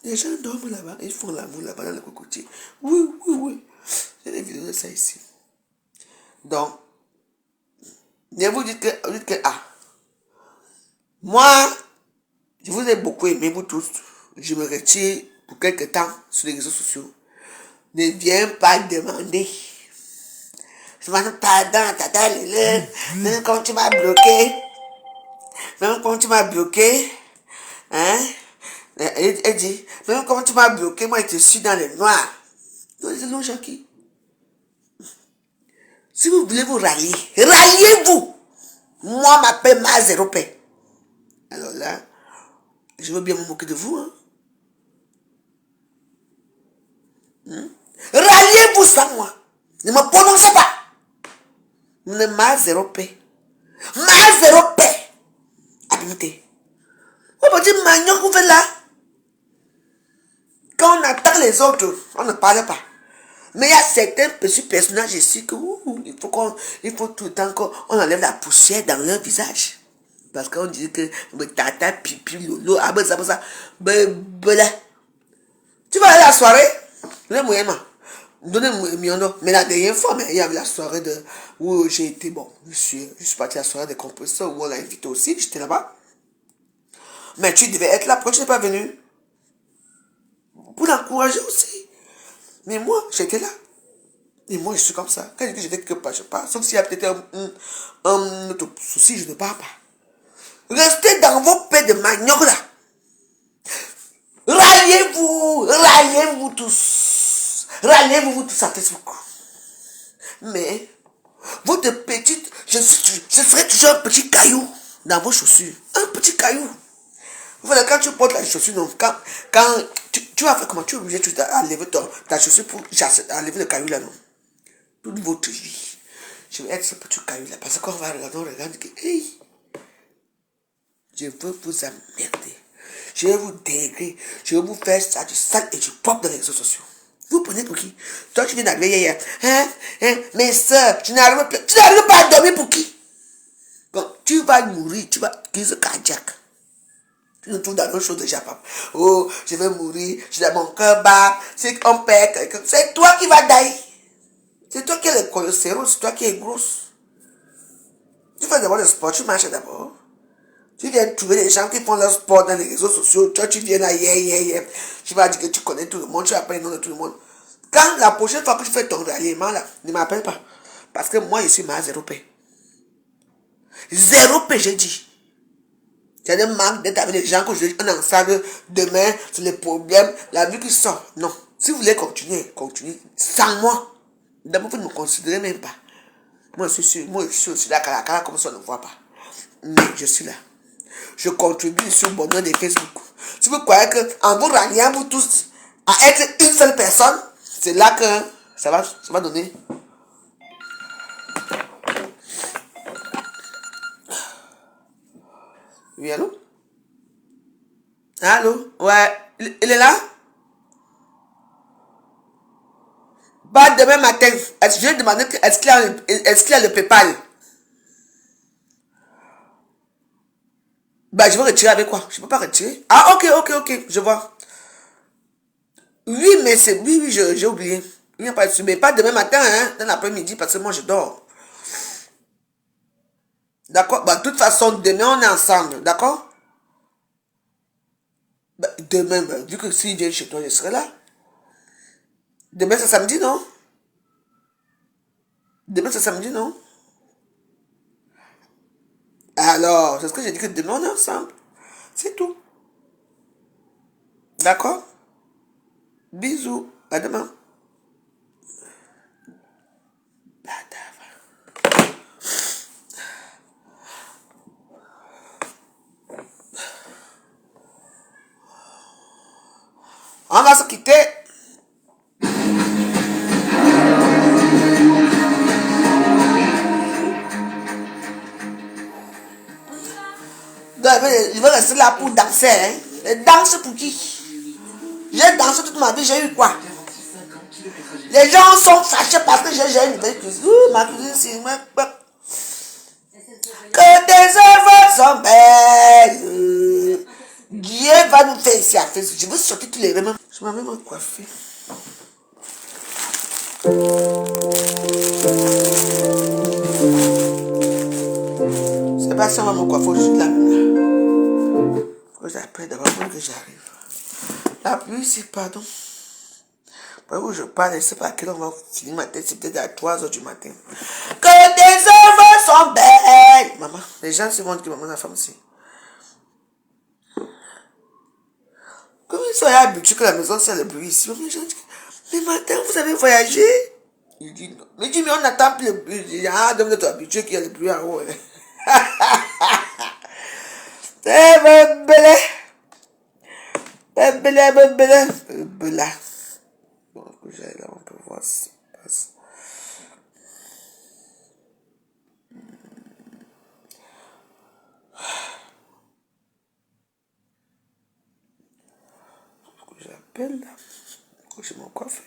Les gens dorment là-bas, ils font l'amour là-bas dans le cocotier. Oui, oui, oui. J'ai des vidéos de ça ici. Donc, ne vous dites que moi, je vous ai beaucoup aimé, vous tous. Je me retire pour quelque temps sur les réseaux sociaux. Ne viens pas demander. Je m'en pardon, tata Lele, même quand tu m'as bloqué. Même quand tu m'as bloqué, hein? Elle dit, même quand tu m'as bloqué, moi je suis dans le noir. Non, Jackie. Si vous voulez vous rallier, ralliez-vous. Moi, m'appelle ma zéro paix. Alors là, je veux bien me moquer de vous. Ralliez-vous sans moi. Ne me prononcez pas. Ma zéro paix. Ma zéro paix. Habitez. On peut dire, Magnon, vous faites là. Quand on attend les autres, on ne parle pas. Mais il y a certains petits personnages ici que il faut tout le temps qu'on enlève la poussière dans leur visage. Parce qu'on dit que tata, pipi, lolo, ça. Tu vas aller à la soirée, le moyen. Donnez Miondo. Mais la dernière fois, mais il y avait la soirée où j'ai été, bon, je suis parti à la soirée des compresseurs où on l'a invité aussi, j'étais là-bas. Mais tu devais être là, pourquoi tu n'es pas venu? Pour l'encourager aussi. Mais moi, j'étais là. Et moi, je suis comme ça. Quand je dis que j'étais quelque part, je pars. Sauf s'il y a peut-être un autre souci, je ne pars pas. Restez dans vos paix de manioc là. Ralliez-vous tous. Ralliez-vous tous à Facebook. Mais, votre petite, je serai toujours un petit caillou dans vos chaussures. Un petit caillou. Voilà, quand tu portes la chaussure, non, quand tu vas faire comment? Tu es obligé à lever ta chaussure pour enlever le caillou là, non? Toute votre vie. Je vais être ce petit caillou là. Parce qu'on va regarder que, hey, je veux vous emmerder. Je vais vous dénigrer. Je vais vous faire ça du sale et du propre dans les réseaux sociaux. Vous prenez pour qui? Toi, tu viens d'arriver hier. Mes soeurs, tu n'arrives pas à dormir pour qui? Quand tu vas mourir, tu vas crise cardiaque. Tu nous trouves dans nos choses déjà, papa. Oh, je vais mourir, j'ai mon cœur bas, c'est qu'on perd quelqu'un. C'est toi qui vas dailler. C'est toi qui as le cholestérol, c'est toi qui es grosse. Tu fais d'abord le sport, tu marches d'abord. Tu viens trouver des gens qui font leur sport dans les réseaux sociaux. Toi, tu viens là, tu vas dire que tu connais tout le monde, tu appelles le nom de tout le monde. Quand la prochaine fois que tu fais ton ralliement là, ne m'appelle pas. Parce que moi, je suis mal 0 paix. 0 paix, j'ai dit. C'est des marques d'être avec les gens que je dis en ensemble demain sur les problèmes, la vie qui sort. Non. Si vous voulez continuer, continuez. Sans moi. D'abord, vous ne me considérez même pas. Moi, je suis aussi là, comme ça, on ne voit pas. Mais je suis là. Je contribue sur le bonheur de Facebook. Si vous croyez qu'en vous ralliant, vous tous, à être une seule personne, c'est là que ça va donner. Oui, allô? Allô? Ouais, il est là? Pas demain matin. Je vais demander est-ce qu'il a le PayPal? Bah, je vais retirer avec quoi? Je ne peux pas retirer. Ah, ok, je vois. Oui, mais c'est... Oui, j'ai oublié. Il n'y a pas de souci. Mais pas demain matin, hein, dans l'après-midi, parce que moi, je dors. D'accord? Bah, de toute façon, demain, on est ensemble. D'accord? Bah, demain, bah, vu que s'il vient chez toi, je serai là. Demain, c'est samedi, non? Demain, c'est samedi, non? Alors, c'est ce que j'ai dit que demain, on est ensemble. C'est tout. D'accord? Bisous. À demain. On va se quitter. Je vais rester là pour danser. Hein. Et danse pour qui? J'ai dansé toute ma vie, j'ai eu quoi? Les gens sont fâchés parce que j'ai une nouvelle cuisine. Ma cuisine, c'est moi. Que tes œuvres sont belles. Dieu va nous faire ici à Facebook. Je veux sortir tous les mêmes. Je m'en vais me coiffer. C'est pas si on va me coiffer aujourd'hui là. Faut que j'appelle d'abord pour que j'arrive. La pluie ici, pardon. Où je parle, je ne sais pas à quelle heure on va finir ma tête, c'est peut-être à 3h du matin. Que tes œuvres sont belles. Maman, les gens se montrent que maman, la femme aussi. Comme ils sont habitués que la maison, c'est le bruit ici. Les gens disent, mais madame, vous avez voyagé? Il dit non. Mais dis, mais on n'attend plus le bruit. Il dit, ah, donc vous êtes habitué qu'il y a le bruit en haut. C'est bébé. Bébé. Bon, j'aille là, on peut voir ce qui se passe. J'appelle là. Je m'en coiffe.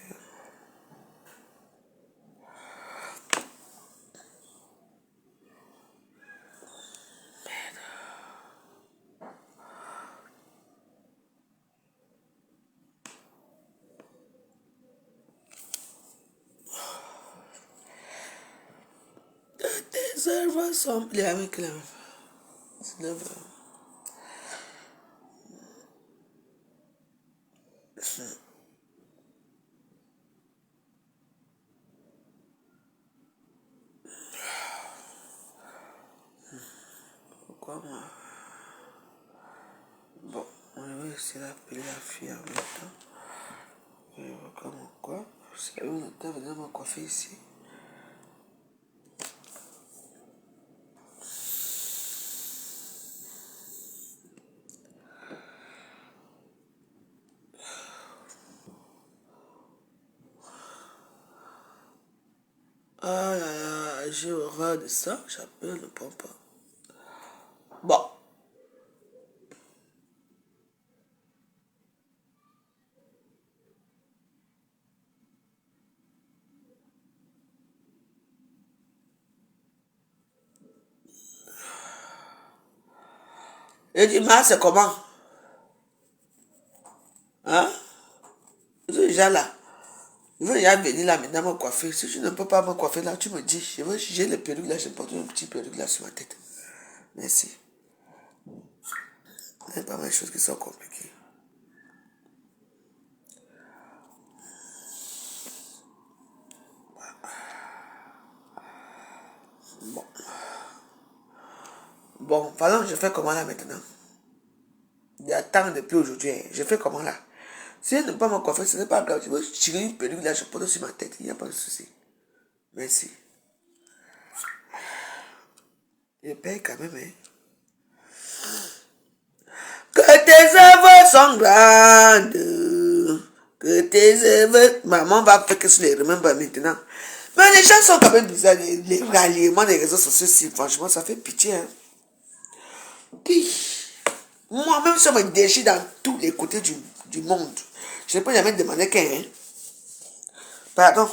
œuvres sont... Il est avec la... C'est 9 heures. Pourquoi moi? Bon, on va essayer d'appeler la fille en même temps. Je vais voir comment quoi. Parce qu'il y a une autre venir me coiffer ici. Ah là là, j'ai horreur de ça. J'appelle, ne prend pas. Bon. Et dimanche, c'est comment? Hein? Je suis déjà là. Je veux déjà venir là maintenant me coiffer. Si tu ne peux pas me coiffer là, tu me dis. J'ai les perruques là, j'ai porté un petit perruque là sur ma tête. Merci. Il y a pas mal de choses qui sont compliquées. Bon. Bon, pardon, je fais comment là maintenant? Il y a tant depuis aujourd'hui. Je fais comment là? Si je ne peux pas me coiffer, ce n'est pas grave. Je veux tirer une perruque là, je porte sur ma tête. Il n'y a pas de souci. Merci. Je paye quand même, hein. Que tes œuvres sont grandes. Que tes œuvres... Maman va faire que je les remember maintenant. Mais les gens sont quand même bizarres. Les ralliements des réseaux sociaux, franchement, ça fait pitié, hein. Moi-même, ça me déchire dans tous les côtés du monde. Je ne peux jamais demander qu'un. Hein. Pardon,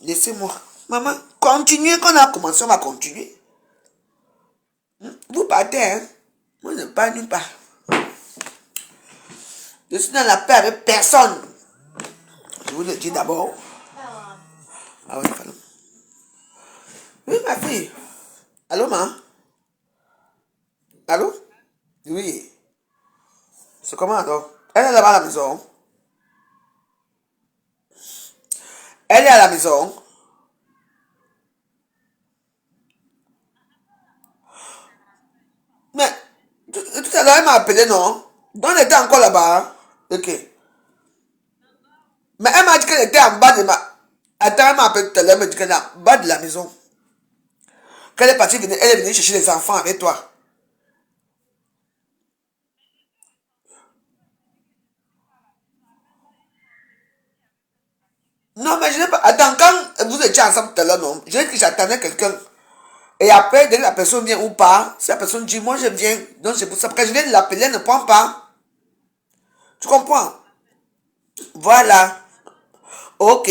laissez-moi. Maman, continuez, quand on a commencé, on va continuer. Vous partez, hein. Moi, je ne pars nulle part. Je suis dans la paix avec personne. Je vous le dis d'abord. Ah oui, pardon. Oui, ma fille. Allô, maman? Allô? Oui. C'est comment alors? Elle est là-bas à la maison. Elle est à la maison. Mais, tout à l'heure, elle m'a appelé, non? Donc, elle était encore là-bas. Ok. Mais elle m'a dit qu'elle était en bas de ma... Attends, elle m'a appelé tout à l'heure, elle m'a dit qu'elle est en bas de la maison. Qu'elle est partie, elle est venue chercher les enfants avec toi. Non, mais je n'ai pas... Attends, quand vous étiez ensemble tout à l'heure, non? J'ai dit que j'attendais quelqu'un. Et après, dès que la personne vient ou pas, si la personne dit, moi je viens, donc c'est pour ça. Parce que je viens de l'appeler, elle ne prend pas. Tu comprends? Voilà. Ok.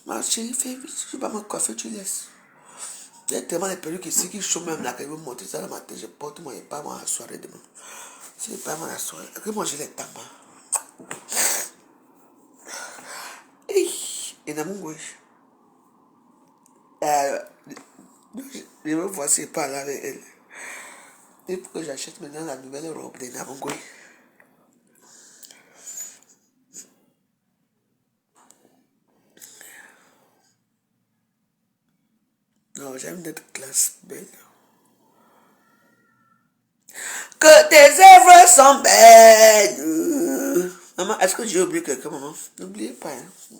Ma chérie, fais vite. Je ne vais pas me coiffer, tu laisses. Il y a tellement de perruques ici qui sont même là, que je vais monter ça le matin. Je porte moi et pas moi à la soirée demain. C'est pas moi à la soirée. Que moi je les tape. Et dans mon gauche. Je vais voir si je parle avec elle. Il faut que j'achète maintenant la nouvelle robe de Namongoy. Non, j'aime d'être classe belle. Que tes œuvres sont belles. Maman, est-ce que j'ai oublié quelqu'un, maman? N'oubliez pas. Hein.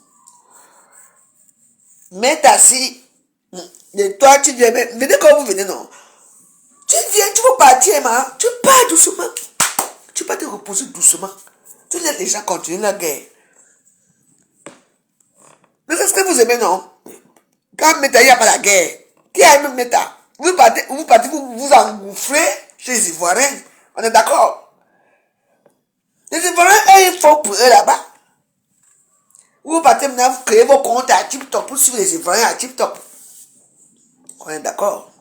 Mets assis. Et toi, tu viens. Venez quand vous venez, non? Tu viens, tu veux partir, maman. Tu pars doucement. Tu vas te reposer doucement. Tu laisses les gens continuer la guerre. Mais est-ce que vous aimez, non? Quand Meta, il n'y a pas la guerre. Qui a aimé Meta? Vous partez, vous engouffrez chez les Ivoiriens. On est d'accord? Les Ivoiriens, ils font pour eux là-bas. Vous partez maintenant, vous créez vos comptes à TikTok pour suivre les Ivoiriens à TikTok. On est d'accord?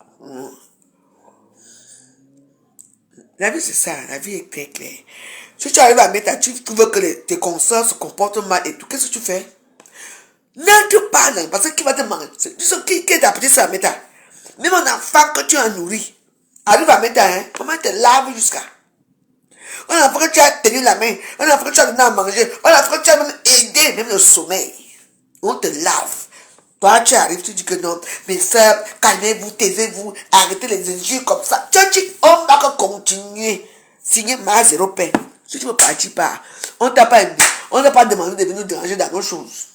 La vie, c'est ça. La vie est très claire. Si tu arrives à mettre, tu veux que tes consoeurs se comportent mal et tout, qu'est-ce que tu fais? N'entre pas là, parce que qui va te manger? Qui t'a appris ça à Meta? Même un enfant que tu as nourri, arrive à Meta, hein? Maman te lave jusqu'à. Un enfant que tu as tenu la main, un enfant que tu as donné à manger, un enfant que tu as même aidé, même le sommeil. On te lave. Toi, tu arrives, tu dis que non, mes soeurs, calmez-vous, taisez-vous, arrêtez les injures comme ça. Tu dis, on va continuer. Signer ma 0 paix. Si tu veux partir, pas. On t'a pas demandé de venir déranger dans nos choses.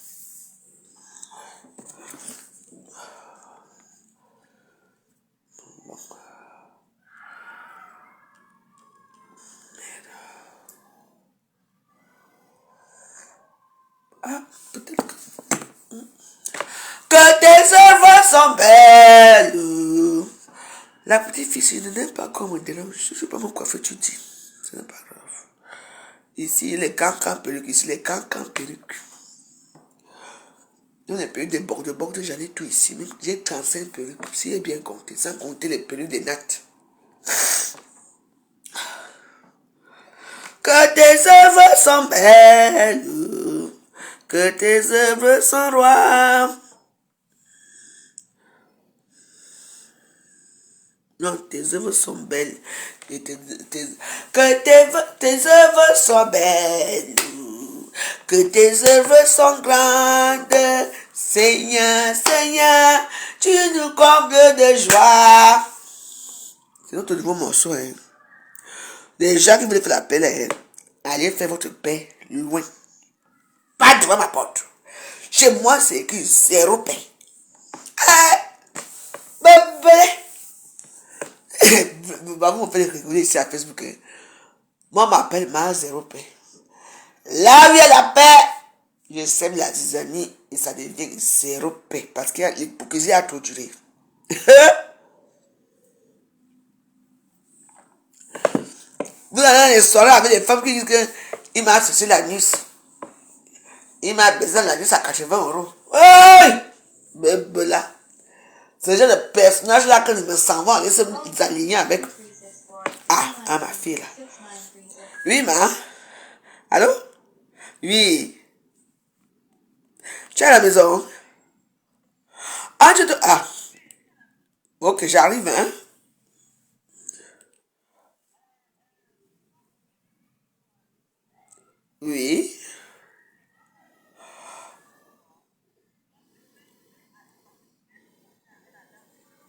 Ah, peut-être que tes œuvres sont belles. La petite fille, je n'aime pas comme on dérange. Je ne sais pas mon coiffeur, tu dis. Ce n'est pas grave. Ici, les cancans perruques. Ici, les cancans perruques. Dans les perruques de bord, j'en ai tout ici. Même j'ai 35 perruques. Si j'ai bien compté, sans compter les perruques des nattes. Que tes œuvres sont belles. Que tes œuvres sont rois. Non, tes œuvres sont belles. Et que tes œuvres sont belles. Que tes œuvres sont grandes. Seigneur, Seigneur, tu nous combles de joie. C'est notre nouveau morceau. Hein. Les gens qui veulent faire la paix, allez faire votre paix loin. Pas devant ma porte. Chez moi, c'est écrit 0 paix. Vous me faites rigoler ici à Facebook. Hein. Moi, m'appelle ma 0 paix. Là où il y a la paix, je sème la zizanie et ça devient 0 paix. Parce qu'il y a l'hypocrisie à trop duré. Vous allez dans les soirées avec des femmes qui disent qu'il m'a associé la nuit. Il m'a baisé la nuit à 80 €. Oui! Bébé là. C'est le genre de personnage là que je me sens voir aller se aligner avec. Ah, ma fille là. Oui, ma. Allô? Oui. Tu es à la maison? Ah, tu te. Ah. Ok, j'arrive, hein? Oui.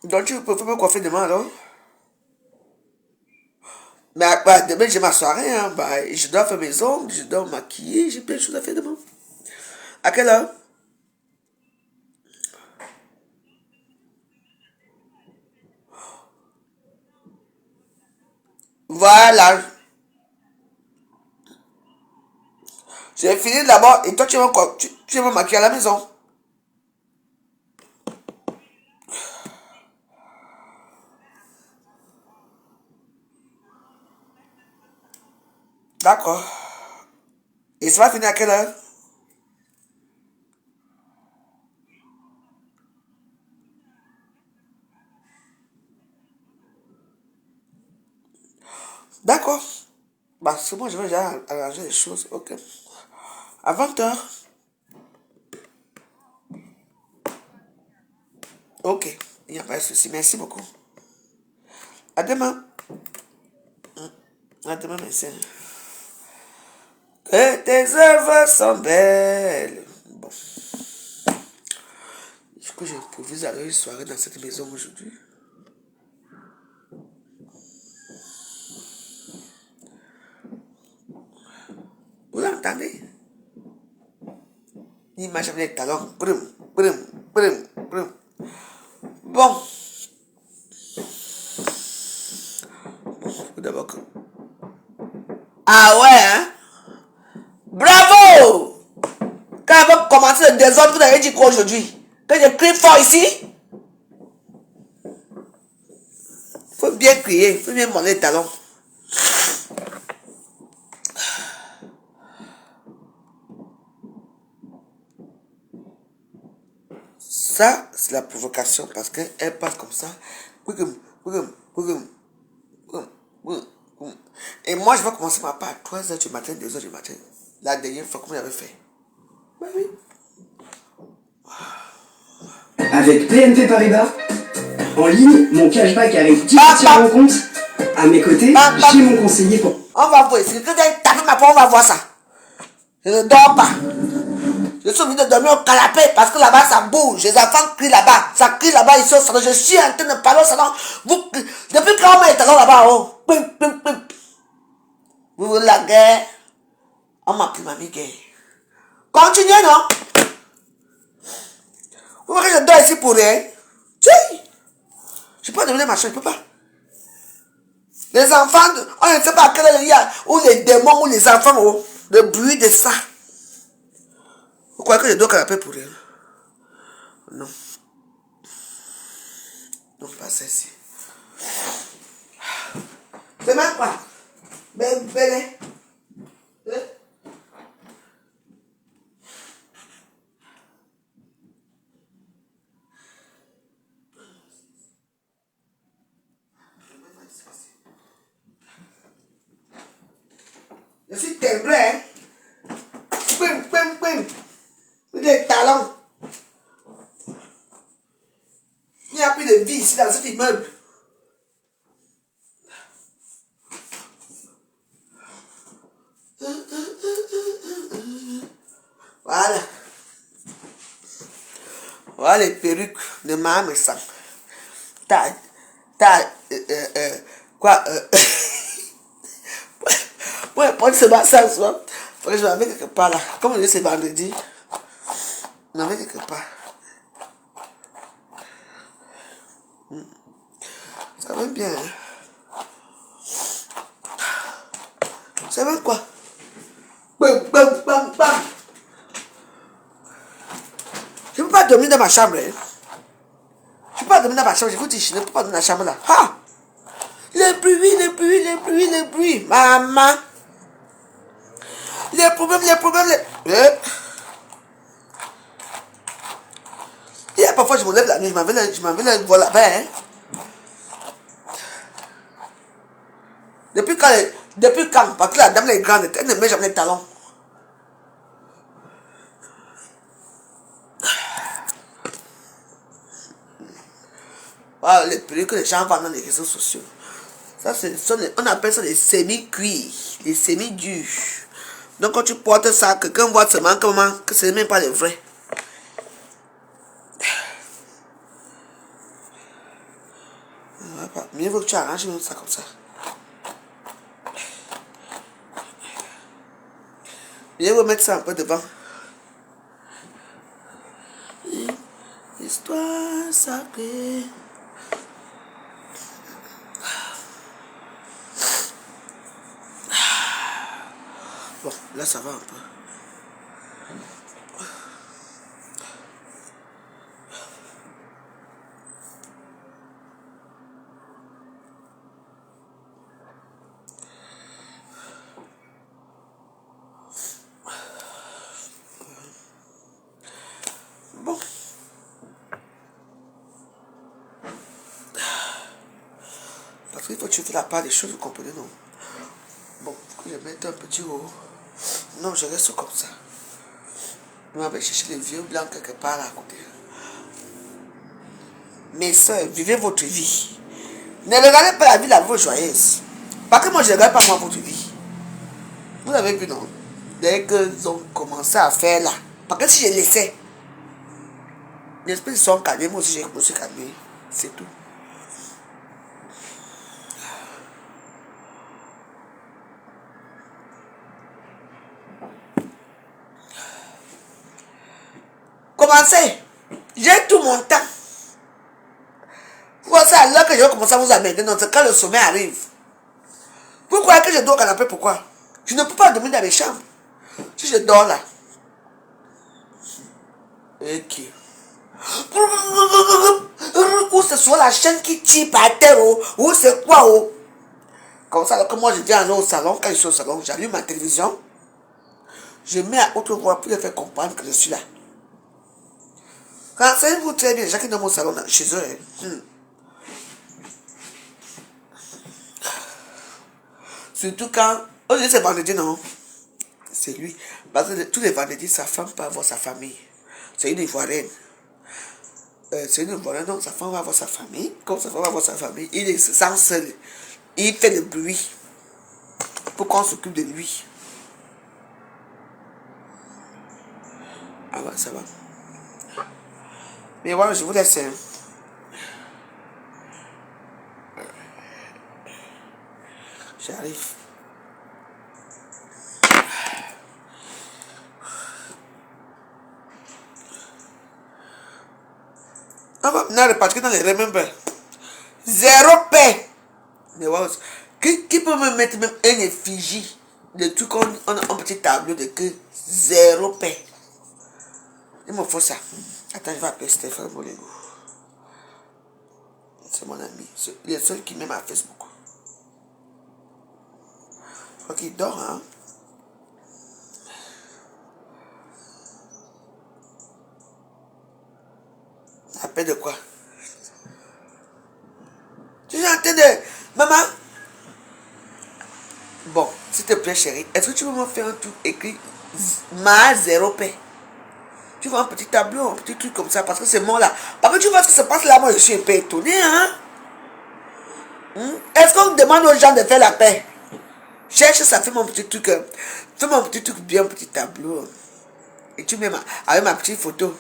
Donc, tu peux me coiffer demain, alors? Mais demain, j'ai ma soirée. Hein, je dois faire mes ongles, je dois me maquiller, j'ai plein de choses à faire demain. À quelle heure? Voilà. J'ai fini d'abord et toi, tu vas me maquiller à la maison. D'accord. Et ça va finir à quelle heure? D'accord. Bah, c'est bon, je vais déjà arranger les choses. Ok. À 20h. Ok. Il n'y a pas de souci. Merci beaucoup. À demain. À demain, merci. Que tes œuvres sont belles. Bon. Est-ce que j'improvise aller une soirée dans cette maison aujourd'hui? Vous l'entendez? Il marche avec les talons. Brum, brum, brum, brum. Bon. D'abord que... Ah ouais, hein? Bravo! Quand on va commencer le désordre, vous avez dit quoi aujourd'hui? Que je crie fort ici? Il faut bien crier, il faut bien monter les talons. Ça, c'est la provocation parce qu'elle passe comme ça. Et moi, je vais commencer ma part à 3h du matin, 2h du matin. La dernière fois, comment j'avais fait? Bah oui. Avec BNP Paribas, en ligne, mon cashback arrive direct à mon compte. À mes côtés, j'ai mon conseiller pour... On va voir ici. Quand tu tapes ma porte, on va voir ça. Je ne dors pas. Je suis obligé de dormir au canapé parce que là-bas ça bouge. Les enfants crient là-bas. Ça crie là-bas ici au salon. Je suis en train de parler au salon. Depuis quand on met les talons là-bas, oh? Pim, pim, pim. Vous voulez la guerre? On m'a pris ma guerre. Continuez, non? Vous voyez que je dors ici pour rien? Si. Je peux pas devenir ma chambre, je peux pas. Les enfants, on ne sait pas à quelle heure il y a, ou les démons, ou les enfants, oh, le bruit de ça. Vous croyez que je dois canapé pour rien? Non. Non, pas celle-ci. C'est même quoi? Belle. Je suis timbré, hein. Pim. Les talons. Il n'y a plus de vie ici dans cet immeuble. Voilà. Voilà les perruques de Maham et Sam. Quoi ouais, prendre ce massage, ça. Faut que je m'avais quelque part là. Comme on dit, c'est vendredi. On avait quelque part. Ça va bien. Hein? Ça va quoi? Bam. Je ne peux pas dormir dans ma chambre. Hein? Je ne peux pas dormir dans ma chambre. Je vous dis, je ne peux pas dormir dans la chambre là. Ah! Les bruits. Maman. Les problèmes. Il y a parfois, je me lève la nuit, je m'en vais voir là-bas. Hein? Depuis quand? Parce que la dame est grande, elle ne met jamais les talons. Voilà les prix que les gens vendent dans les réseaux sociaux. Ça, on appelle ça les semi-cuits, les semi-durs. Donc quand tu portes ça, quelqu'un voit seulement que ce n'est même pas les vrais. Mieux vaut que tu arranges ça comme ça. Mieux vaut mettre ça un peu devant. Histoire sacrée. Bon, là ça va un peu. Bon. Parce qu'il faut que tu fais la part des choses, vous comprenez, non? Bon, je vais mettre un petit haut. Non, je reste comme ça. Je vais chercher les vieux blancs quelque part à côté. Mes soeurs, vivez votre vie. Ne regardez pas la vie, la vie joyeuse. Parce que moi, je ne regarde pas moi votre vie. Vous avez vu, non? Dès qu'ils ont commencé à faire là. Parce que si je laissais, les esprits sont calmés, moi aussi je me suis calmé. C'est tout. Commencez. J'ai tout mon temps. C'est à l'heure que je vais commencer à vous amener. Non, c'est quand le sommeil arrive. Vous croyez que je dors au canapé? Pourquoi? Je ne peux pas dormir dans les chambres. Si je dors là. Ok. Ou ce soit la chaîne qui tire par terre, ou c'est quoi, oh? Comme ça, alors que moi je viens au salon, quand je suis au salon, j'allume ma télévision, je mets à haute voix pour les faire comprendre que je suis là. Renseignez-vous très bien, chacun dans mon salon, chez eux. Surtout quand, aujourd'hui c'est vendredi, non? C'est lui. Parce que tous les vendredis, sa femme peut avoir sa famille. C'est une Ivoirienne. C'est une Ivoirienne, donc sa femme va voir sa famille. Comme sa femme va voir sa famille, il se sent seul. Il fait le bruit pour qu'on s'occupe de lui. Ah ouais, ça va. Mais voilà, je vous laisse. Hein. J'arrive. On va maintenant repartir dans les remember. Zéro paix. Mais voilà. Qui peut me mettre même un effigie de tout qu'on a un petit tableau de que zéro paix. Il me faut ça. Attends, je vais appeler Stéphane Bolingo. C'est mon ami. Il est le seul qui m'aime à Facebook. Je crois qu'il dort, hein. Appel de quoi? Tu es en train de... Maman? Bon, s'il te plaît, chérie, est-ce que tu peux me faire un truc écrit ma zéro paix? Tu vois un petit tableau, un petit truc comme ça, parce que c'est moi là. Après, tu vois ce qui se passe là, moi je suis un peu étonné, hein? Est-ce qu'on demande aux gens de faire la paix? Cherche ça, fais mon petit truc, fais mon petit truc bien, un petit tableau. Et tu mets avec ma petite photo.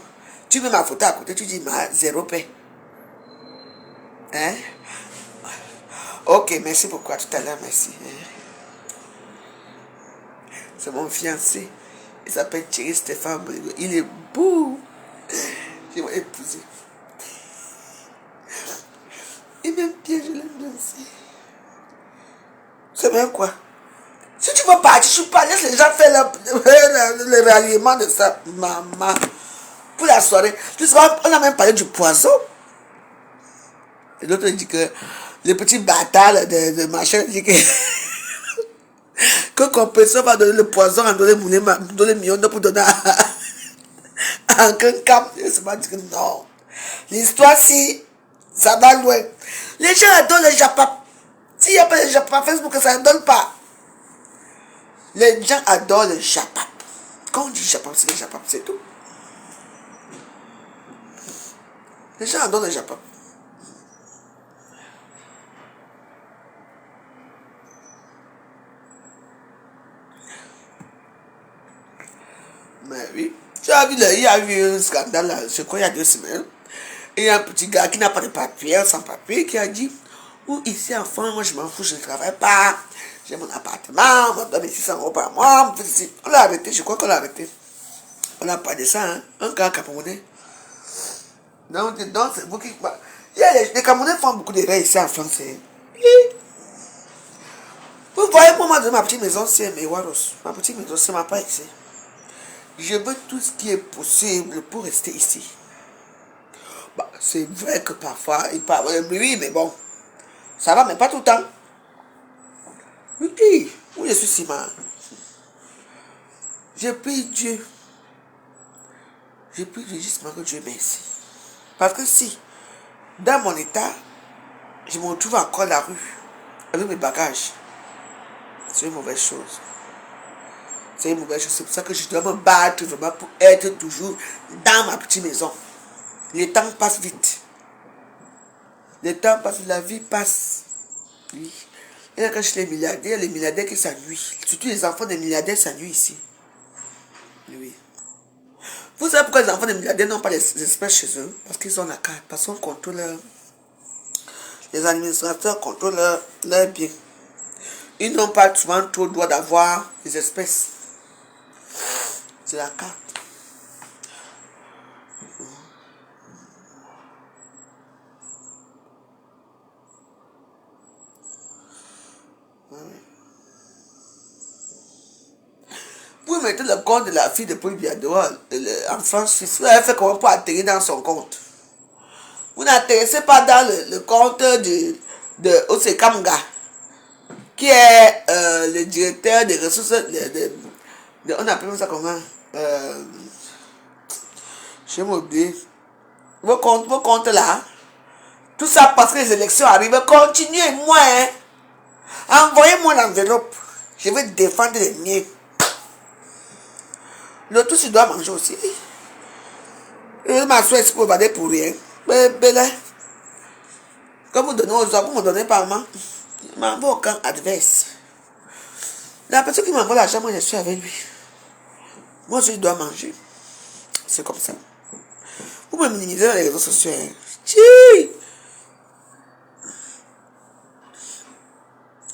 Tu mets ma photo à côté, tu dis ma zéro paix. Hein? Ok, merci beaucoup, à tout à l'heure, merci. C'est mon fiancé. Il s'appelle Thierry Stéphane. Il est beau. Je vais épouser. Il m'aime bien, je l'aime bien aussi. C'est bien quoi? Si tu veux partir, je suis pas. Laisse les gens faire le ralliement de ça. Maman. Pour la soirée. Tu sais, on a même parlé du poisson. Et l'autre dit que le petit bâtard de machin dit que Compensation va donner le poison, donner millions pour donner à un cap. Je pas dire que non. L'histoire, si ça va loin. Les gens adorent le Japon. S'il n'y a pas de Japon, Facebook, ça ne donne pas. Les gens adorent le Japon. Quand on dit Japon, c'est le Japon, c'est tout. Les gens adorent le Japon. Mais oui, tu as vu, il y a eu un scandale, là, je crois, il y a 2 semaines. Et il y a un petit gars qui n'a pas de papier, sans papier, qui a dit, ou ici, enfant, moi je m'en fous, je ne travaille pas, j'ai mon appartement, on me donne 600 € par mois. On l'a arrêté, je crois qu'on l'a arrêté. On n'a pas de ça, hein, un gars camerounais. Donc c'est vous qui... Les Camerounais font beaucoup d'erreurs ici en France. Vous voyez, pour moi, de ma petite maison, c'est Mewaros. Ma petite maison, c'est ma part ici. Je veux tout ce qui est possible pour rester ici. Bah, c'est vrai que parfois, il parle de bruit, mais bon, ça va, mais pas tout le temps. Oui, où je suis si mal. Je prie Dieu. Je prie Dieu justement que Dieu merci. Parce que si, dans mon état, je me retrouve encore à la rue, avec mes bagages, c'est une mauvaise chose. C'est une mauvaise chose. C'est pour ça que je dois me battre vraiment pour être toujours dans ma petite maison. Le temps passe vite. Le temps passe, la vie passe. Oui. Et là, quand je suis les milliardaires qui s'ennuient. Surtout les enfants des milliardaires s'ennuient ici. Oui. Vous savez pourquoi les enfants des milliardaires n'ont pas les espèces chez eux? Parce qu'ils ont la carte. Parce qu'on contrôle les administrateurs contrôlent leur bien. Ils n'ont pas souvent trop le droit d'avoir les espèces. C'est la carte. Vous mettez le compte de la fille de Paul Biadoua en France suisse. Vous avez fait comment pour atterrir dans son compte? Vous n'atterrissez pas dans le compte de Ose Kamga, qui est le directeur des ressources on appelle ça comment? Je vais m'oublier. Vos comptes là. Tout ça parce que les élections arrivent. Continuez, moi. Hein. Envoyez-moi l'enveloppe. Je vais défendre les miens. Le tout, tu dois manger aussi. Je m'assois ici pour bader pour rien. Belle. Quand vous donnez aux autres, vous me donnez pas moi. Il m'envoie aucun adverse. La personne qui m'envoie l'argent, moi je suis avec lui. Moi je dois manger. C'est comme ça. Vous me minimisez dans les réseaux sociaux. Hein.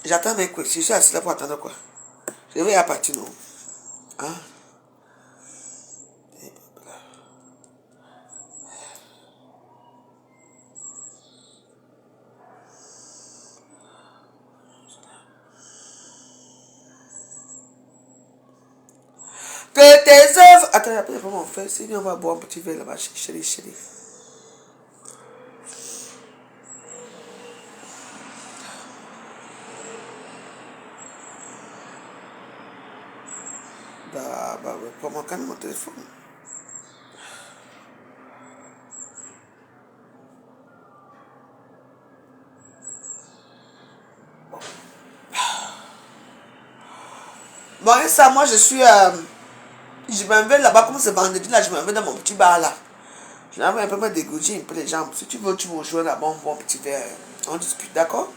J'attends mes couilles. Je suis assis là pour attendre quoi. Je vais à partir non. Hein? Que tes œuvres. Attends, après, comment on fait? Si on va boire un petit verre là-bas, chérie. Comment calme mon téléphone? Bon, et ça, moi je suis. Je m'en vais là-bas, comme c'est vendredi là, je m'en vais dans mon petit bar là. Je vais un peu me dégoûter un peu les jambes. Si tu veux, tu me rejoins là-bas, on boit un petit verre. On discute, d'accord?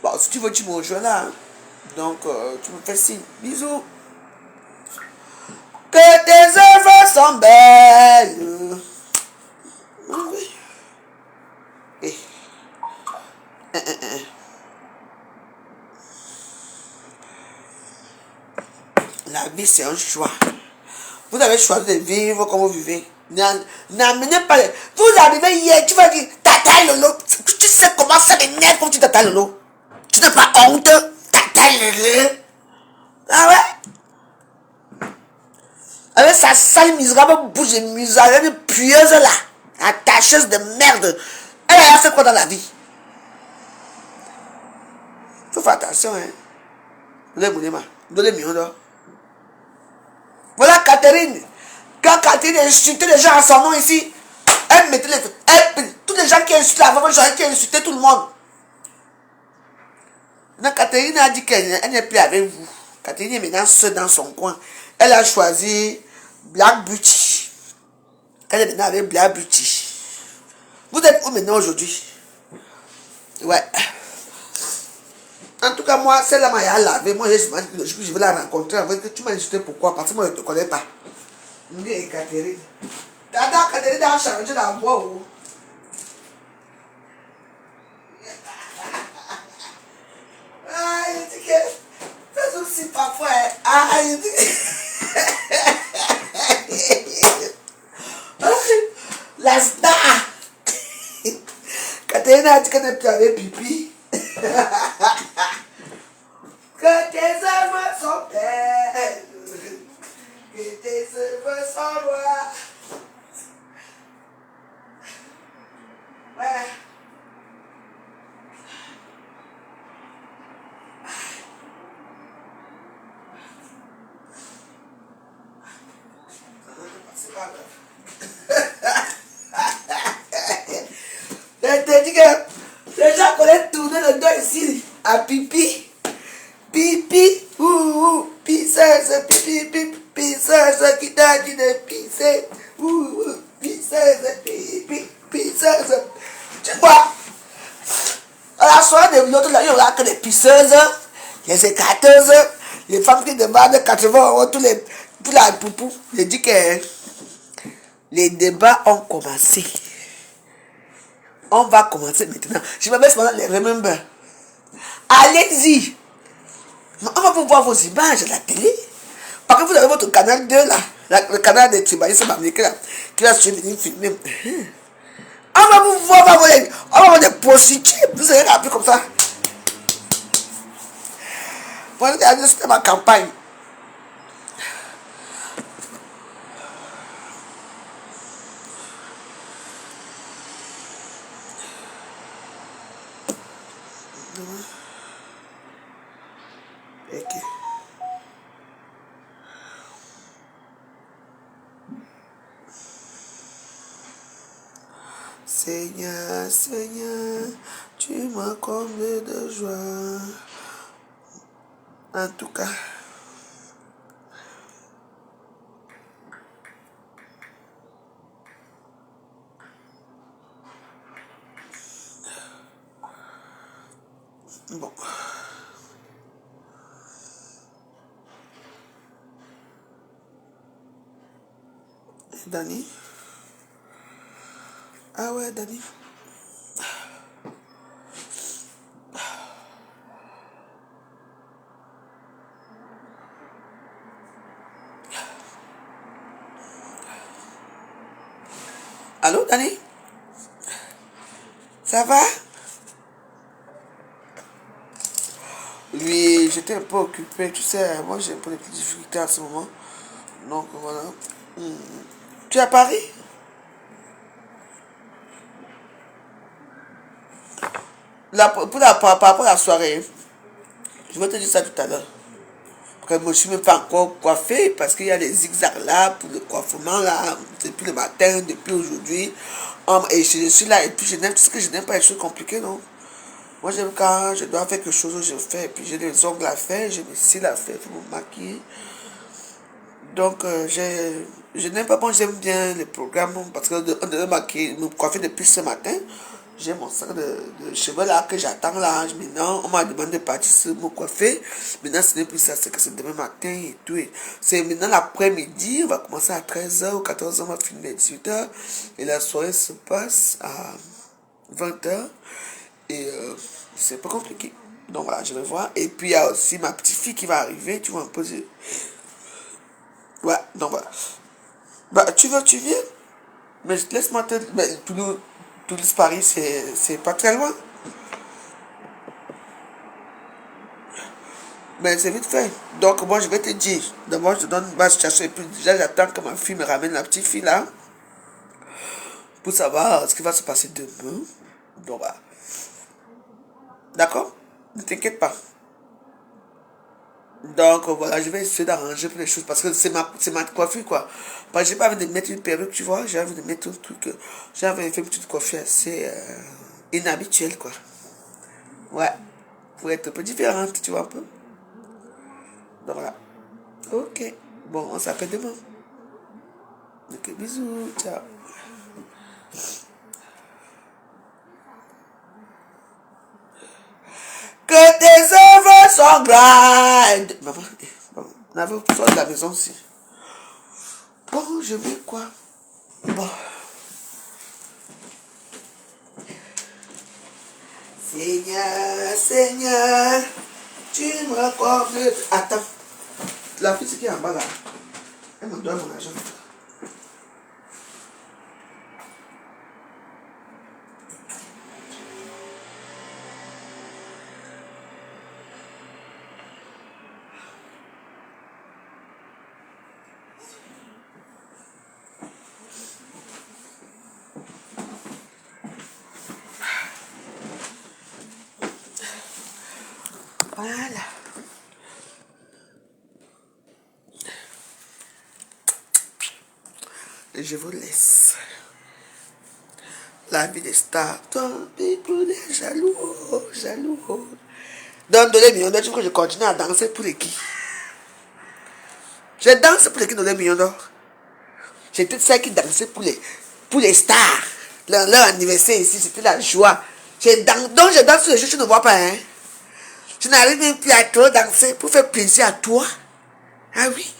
Bon, si tu veux, tu me rejoins là. Hein. Donc, tu me fais signe. Bisous. Que tes œuvres sont belles. Oui. La vie, c'est un choix. Vous avez choisi de vivre comme vous vivez. N'amenez pas les... Vous arrivez hier, tu vas dire, Tata Lolo. Tu sais comment ça m'énerve quand tu Tata Lolo. Tu n'as pas honte, Tata Lolo. Ah ouais? Avec sa sale misérable bouche de misérable pieuse là. La tâcheuse de merde. Elle a fait quoi dans la vie? Faut faire attention, hein. Donnez millions d'or. Voilà Catherine. Quand Catherine insultait les gens à son nom ici, elle mettait les... tous les gens qui insultaient avant, qui insultaient tout le monde. Maintenant, Catherine a dit qu'elle n'est plus avec vous. Catherine est maintenant seule dans son coin. Elle a choisi Black Beauty. Elle est maintenant avec Black Beauty. Vous êtes où maintenant aujourd'hui? Ouais. En tout cas, moi, celle-là m'a lavé. Moi, je vais la rencontrer. Tu m'as insulté pourquoi? Parce que moi, je ne te connais pas. Je dis, Catherine. Catherine a changé la voix. Ah, il dit que... Fais aussi parfois. Ah, il dit que... La star. Catherine a dit qu'elle n'est plus avec pipi. Que tes œuvres sont belles, que tes œuvres sont loin. Ouais. C'est pas grave. Je te dis que les gens connaissent tourner le dos ici à pipi. Pipi, pisseuse, pipi, pisseuse, qui t'a dit de pisser, pisseuse, pipi, pisseuse. Tu vois, à la soirée de l'autre, il y aura que les pisseuses, les écarteuses, les femmes qui demandent 80 € pour la poupou. Je dis que les débats ont commencé. On va commencer maintenant. Je me mets maintenant les remember. Allez-y. On va vous voir vos images à la télé. Parce que vous avez votre canal 2 là. Le canal de tribalisme américain qui va se venir filmer. On va vous voir, on va voir des prostituées. Vous allez rappeler comme ça. Moi, c'était ma campagne. Okay. Seigneur, Seigneur, tu m'as comblé de joie. En tout cas, Bon. Dani. Ah ouais, Dani. Allô, Dani? Ça va? Oui, j'étais un peu occupée, tu sais, moi j'ai un peu de petites difficultés en ce moment. Donc voilà. Tu es à Paris? Par rapport à la soirée, je vais te dire ça tout à l'heure. Parce que moi, je ne suis même pas encore coiffée parce qu'il y a des zigzags là pour le coiffement là, depuis le matin, depuis aujourd'hui. Et je suis là et puis je n'aime tout ce que je n'aime pas les choses compliquées, non? Moi j'aime quand je dois faire quelque chose, je fais. Et puis j'ai des ongles à faire, j'ai mes cils à faire, il faut me maquiller. Donc je n'aime pas, bon j'aime bien les programmes parce qu'on devait me coiffer depuis ce matin. J'ai mon sac de cheveux là que j'attends là. Maintenant, on m'a demandé de partir me coiffer. Maintenant, ce n'est plus ça, c'est que c'est demain matin et tout. C'est maintenant l'après-midi, on va commencer à 13h ou 14h, on va finir à 18h. Et la soirée se passe à 20h. Et c'est pas compliqué. Donc voilà, je vais voir. Et puis il y a aussi ma petite fille qui va arriver. Tu vois un peu. Ouais, donc voilà. Bah, tu viens. Mais laisse-moi te. Mais Toulouse Paris, c'est pas très loin. Mais c'est vite fait. Donc moi je vais te dire. D'abord je te donne ma situation. Et puis déjà j'attends que ma fille me ramène la petite fille là. Pour savoir ce qui va se passer demain. Donc voilà. D'accord? Ne t'inquiète pas. Donc voilà, je vais essayer d'arranger pour les choses parce que c'est ma coiffure quoi. Parce que j'ai pas envie de mettre une perruque, tu vois, j'ai envie de mettre un truc, j'ai envie de faire une petite coiffure assez inhabituelle quoi. Ouais, pour être un peu différente, tu vois un peu. Donc voilà. Ok, bon, on s'appelle demain. Ok, bisous, ciao. Que tes œuvres sont grandes. Maman, on avait besoin de la maison aussi. Bon, je vais quoi? Bon. Seigneur, tu me accordes. Attends. La fille qui est en bas là, elle me donne mon argent. Voilà. Et je vous laisse. La vie des stars. Tant pis pour les jaloux. Donc, dans les millions d'or, tu veux que je continue à danser pour les qui? Je danse pour les qui dans les millions d'or? J'étais celle qui dansait pour les stars. Leur anniversaire ici, c'était la joie. Donc, je danse tous les jours, tu ne vois pas, hein? Je n'arrive même plus à trop danser pour faire plaisir à toi. Ah oui.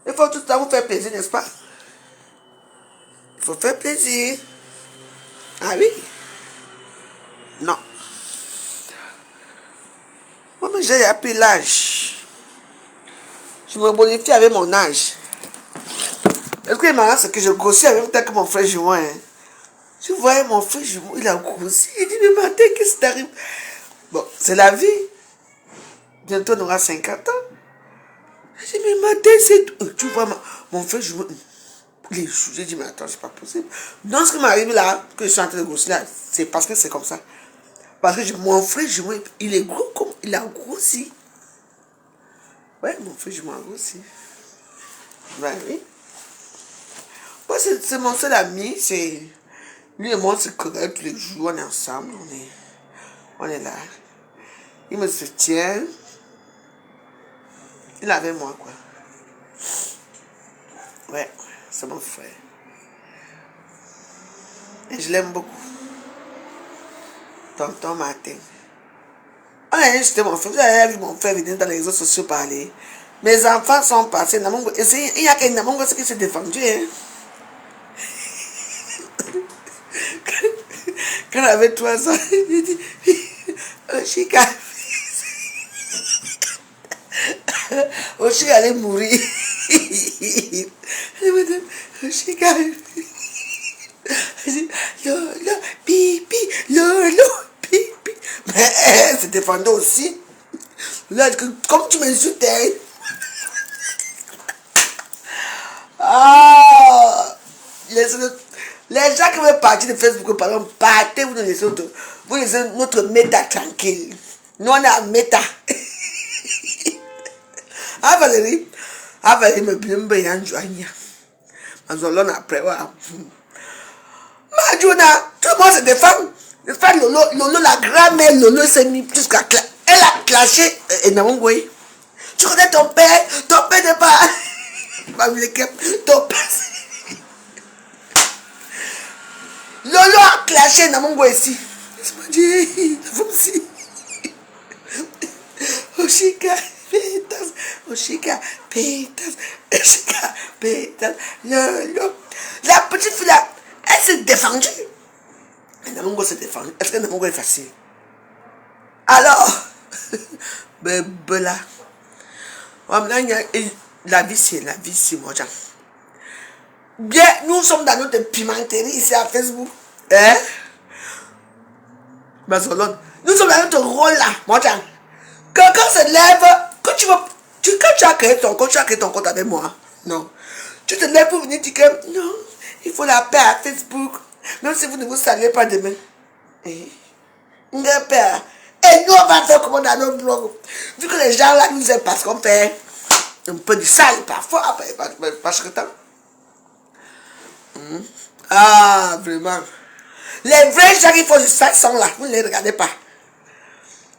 Il faut tout le temps vous faire plaisir, n'est-ce pas? Il faut faire plaisir. Ah oui? Non. Moi, mais j'ai appris l'âge. Je me bonifie avec mon âge. Est-ce que maintenant, c'est que je grossis en même temps que mon frère jumeau, hein? Tu vois, mon frère jumeau, il a grossi. Il dit, mais matin, qu'est-ce qui t'arrive? Bon, c'est la vie. Bientôt, on aura 50 ans. J'ai dit, mais matin, c'est tout. Tu vois, mon frère jumeau, les choses. J'ai dit, mais attends, c'est pas possible. Non, ce qui m'arrive là, que je suis en train de grossir là, c'est parce que c'est comme ça. Parce que mon frère jumeau, il est gros comme. Il a grossi. Ouais, mon frère jumeau a grossi. Ben oui. Moi, c'est mon seul ami. C'est. Lui et moi, on se connaît tous les jours. On est ensemble. On est là. Il me soutient. Il est avec moi, quoi. Ouais, c'est mon frère. Et je l'aime beaucoup. Tonton Martin. On a invité mon frère. Vous avez vu mon frère venir dans les réseaux sociaux parler. Mes enfants sont passés. Il y a qu'un Namongo qui s'est défendu. Hein. Quand il avait 3 ans, il dit Oshika. Oshika allait mourir. Oshika. Lolo, pipi, lolo, pipi. Mais elle se défendait aussi. Là, comme tu m'insultes, ah, les gens qui veulent partir de Facebook, par exemple, partez, vous laissez notre méta tranquille. Nous, on est en méta. Ah, Valérie me bien bien joignant. Mazolon après, voilà. Majuna, tout le monde se défend. Lolo, la grand-mère, Lolo s'est mis jusqu'à elle a clashé. Et Namongoy. Tu connais ton père n'est pas. Ton père. Lolo a clashé Namongoy ici. Il m'a dit, vous-ci. Oshika, pétas, Oshika, pétas, Oshika, pétas, Lolo. La petite fille là. Elle s'est défendue. Et Namongo s'est défendu. Est-ce que Namongo est facile? Alors, là. La vie, c'est moi. Bien, nous sommes dans notre pimenterie ici à Facebook. Hein? Mazolone. Nous sommes dans notre rôle là. Moi, quelqu'un se lève. Quand tu as créé ton compte avec moi. Non. Tu te lèves pour venir dire que non. Il faut la paix à Facebook. Même si vous ne vous saluez pas demain. Et nous, on va faire comme dans nos blogs. Vu que les gens là nous aiment parce qu'on fait un peu de sale parfois. Pas chaque temps. Ah, vraiment. Les vrais gens qui font du sale sont là. Vous ne les regardez pas.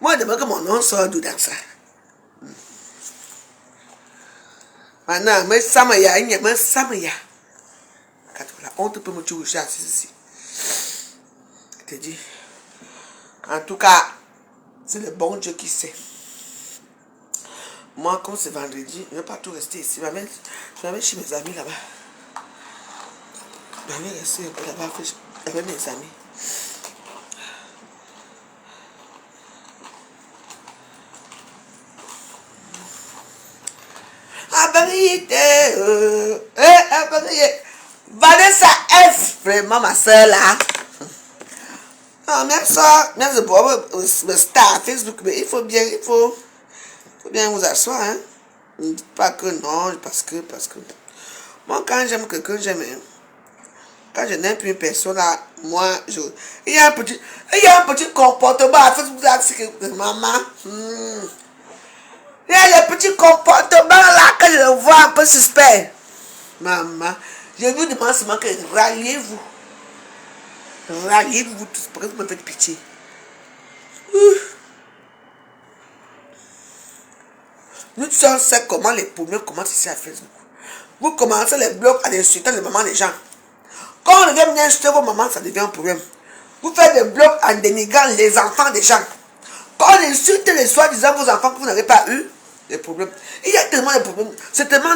Moi, je demande que mon nom soit d'où dans ça. Maintenant, mais Samaya, il y a Samaya. La honte peut me tuer aussi ici. Je te dis. En tout cas, c'est le bon Dieu qui sait. Moi, comme c'est vendredi, je ne vais pas tout rester ici. Je vais aller chez mes amis là-bas. Je vais rester un peu là-bas avec mes amis. Vanessa F, vraiment ma soeur là. Non, même ça, même le star Facebook, mais il faut bien vous asseoir, hein. Ne dites pas que non, parce que. Moi, quand j'aime quelqu'un, j'aime. Quand je n'aime plus une personne là, moi, il y a un petit comportement à Facebook là, c'est que maman. Il y a le petit comportement là que je le vois un peu suspect. Maman, je vous demande seulement que ralliez-vous. Ralliez-vous tous pour que vous me faites pitié. Nous tous on sait comment les problèmes commencent ici à Facebook. Vous commencez les blogs en insultant les mamans des gens. Quand on vient insulter vos mamans, ça devient un problème. Vous faites des blogs en dénigrant les enfants des gens. Quand on insulte les soi-disant vos enfants que vous n'avez pas eu, des problèmes. Il y a tellement de problèmes. C'est tellement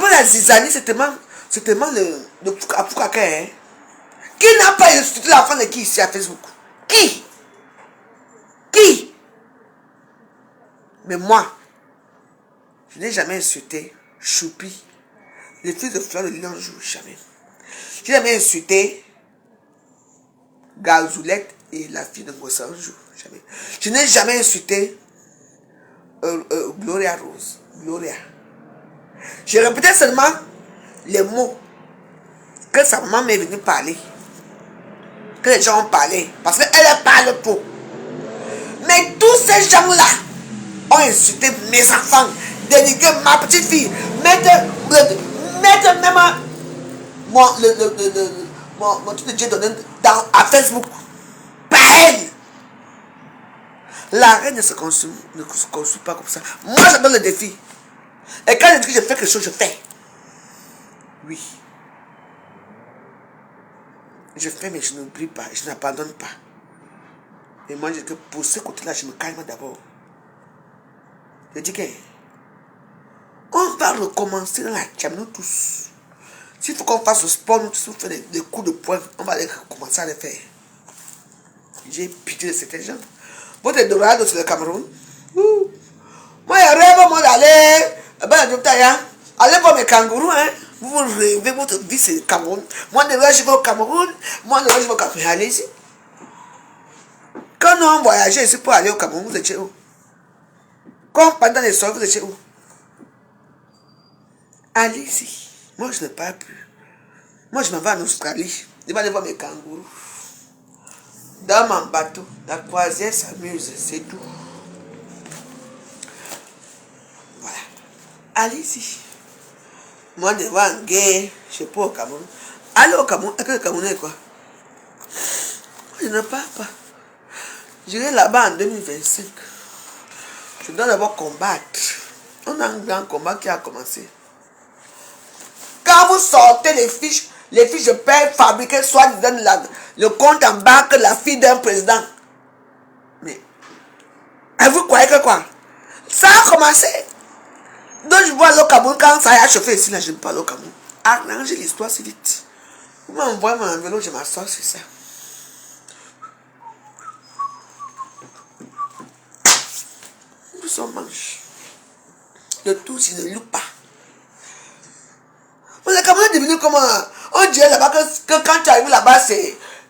la zizanie, c'est tellement le Apukaka, hein. Qui n'a pas insulté l'enfant de qui ici à Facebook? Qui? Mais moi, je n'ai jamais insulté Choupi, les fils de Fleur de Lion joue jamais. Je n'ai jamais insulté Gazoulette et la fille de Gossan joue jamais. Je n'ai jamais insulté Gloria Rose. Gloria. Je répétais seulement les mots que sa maman m'est venue parler. Que les gens ont parlé. Parce qu'elle parle pour. Mais tous ces gens-là ont insulté mes enfants, dénigré ma petite fille, mettre même mon truc de Dieu donné à Facebook. Pas elle. La reine ne se consume pas comme ça. Moi, je donne le défi. Et quand je dis que je fais quelque chose, je fais. Oui. Je fais, mais je n'oublie pas, je n'abandonne pas. Et moi, je dis que pour ce côté-là, je me calme d'abord. Je dis que on va recommencer dans la chambre, nous tous. S'il faut qu'on fasse le sport, nous tous, on fait des coups de poing, on va commencer à les faire. J'ai pitié de certains gens. Votre dorado sur le Cameroun. Moi, je rêve, moi, d'aller. Allez voir mes kangourous, hein. Vous rêvez, votre vie, c'est le Cameroun. Moi, je vais au Cameroun. Moi, je vais au Cameroun. Allez-y. Quand nous avons voyagé ici pour aller au Cameroun, vous étiez où? Quand pendant les soirées, vous étiez où? Allez-y. Moi, je ne parle plus. Moi, je m'en vais en Australie. Je vais aller voir mes kangourous. Dans mon bateau, la croisière s'amuse, c'est tout. Voilà. Allez-y. Moi, je vais en guerre, je ne sais pas au Cameroun. Allez au Cameroun, avec le Camerounais, quoi. Je ne pars pas. J'irai là-bas en 2025. Je dois d'abord combattre. On a un grand combat qui a commencé. Quand vous sortez les fiches de paie fabriquées, soit disant le compte en banque, la fille d'un président. Mais, vous croyez que quoi? Ça a commencé. Donc je vois aller au Cameroun, quand ça a chauffé ici, là, je ne parle au Cameroun. Arrangez l'histoire si vite. Vous m'envoyez mon enveloppe, je m'assois, c'est ça. Nous on mange. Le tout, c'est ne loupe pas. Mais le Cameroun est devenu comment? On dirait là-bas que quand tu arrives là-bas,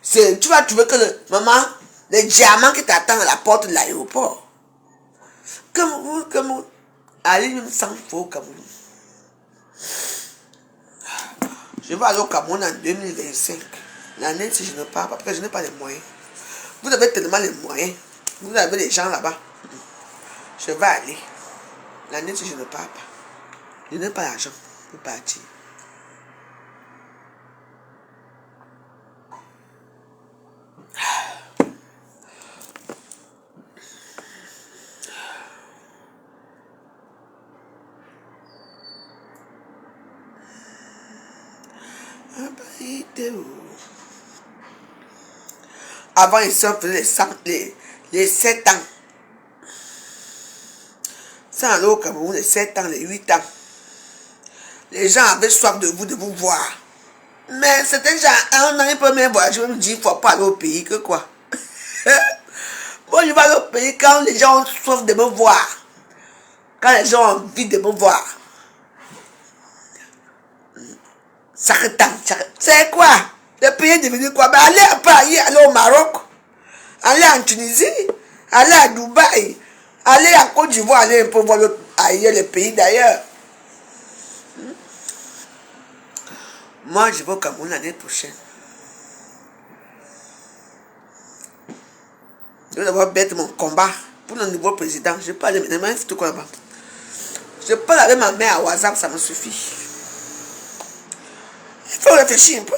tu vas trouver que maman, le diamant qui t'attend à la porte de l'aéroport. Cameroun. Allez même sans faux Cameroun. Je vais aller au Cameroun en 2025. L'année si je ne pars pas, parce que je n'ai pas les moyens. Vous avez tellement les moyens. Vous avez des gens là-bas. Je vais aller. L'année si je ne pars pas. Je n'ai pas l'argent pour partir. Avant, ils sont les 7 ans. Ça en au Cameroun, les 7 ans, les 8 ans. Les gens avaient soif de vous voir. Mais certains gens, un an, ils peuvent même voyager, même 10 fois pour aller au pays, que quoi. Moi, je vais aller au pays quand les gens ont soif de me voir. Quand les gens ont envie de me voir. Chaque temps. C'est quoi? Le pays est devenu quoi? Ben, allez à Paris, allez au Maroc, allez en Tunisie, allez à Dubaï, allez à Côte d'Ivoire, allez un peu voir ailleurs les pays d'ailleurs. Moi, je vais au Cameroun l'année prochaine. Je vais d'abord mettre mon combat pour le nouveau président. Je peux aller maintenant, c'est tout quoi là-bas. Je peux aller ma mère à WhatsApp, ça me suffit. Il faut réfléchir un peu.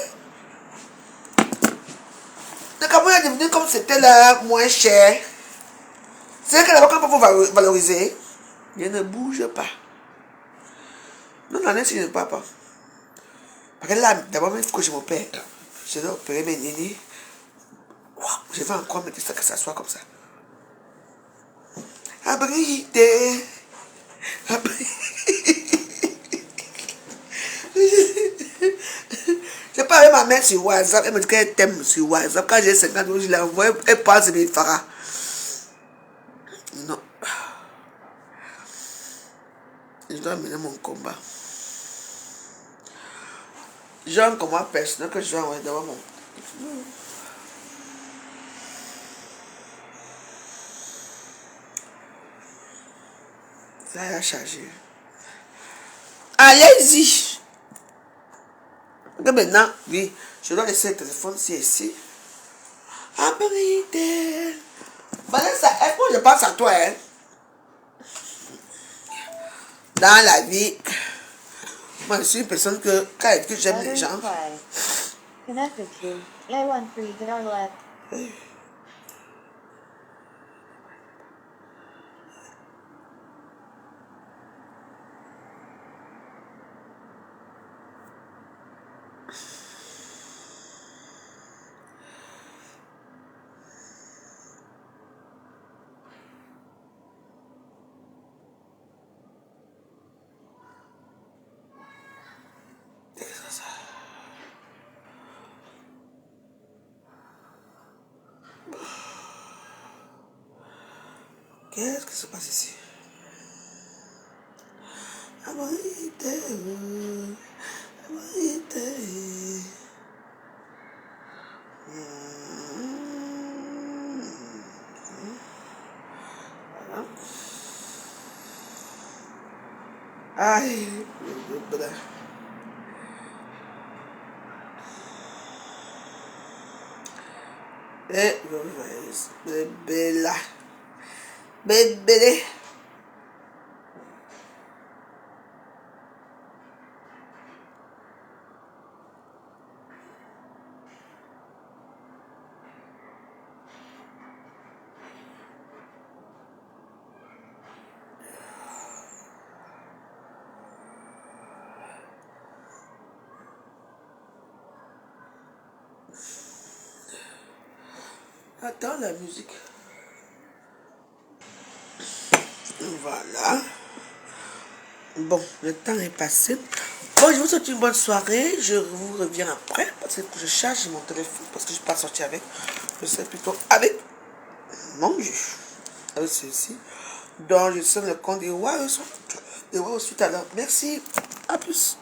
Le Cameroun est devenu comme c'était là, moins cher. C'est que là-bas, quand on peut vous valoriser, je ne bouge pas. Non, l'année, si je ne pars pas. Parce que là, d'abord, il faut que je m'opère. Je dois opérer mes nénés. Wow, je vais encore mettre ça, que ça soit comme ça. Abrité. Je parle avec ma mère sur WhatsApp. Elle me dit qu'elle t'aime sur WhatsApp. Quand j'ai 50 euros, je l'ai envoyé. Elle passe mes faras. Non. Je dois mener mon combat. J'ai un combat personnel que je dois envoyer d'abord mon. Ça a chargé. Allez-y. Que maintenant, oui, je dois laisser le téléphone ici. Abrité. Vanessa, est-ce que je pense à toi, hein? Dans la vie, moi je suis une personne que j'aime les gens. Connected to A13 Darlet. Qu'est-ce qui se passe ici? Aïe, bébé là, bébé. Attends la musique. Voilà. Bon, le temps est passé. Bon, je vous souhaite une bonne soirée. Je vous reviens après parce que je charge mon téléphone parce que je ne suis pas sorti avec. Je serai plutôt avec mon jus. Avec ceci. Donc, je sonne le compte des rois. Des rois tout à l'heure. Merci. À plus.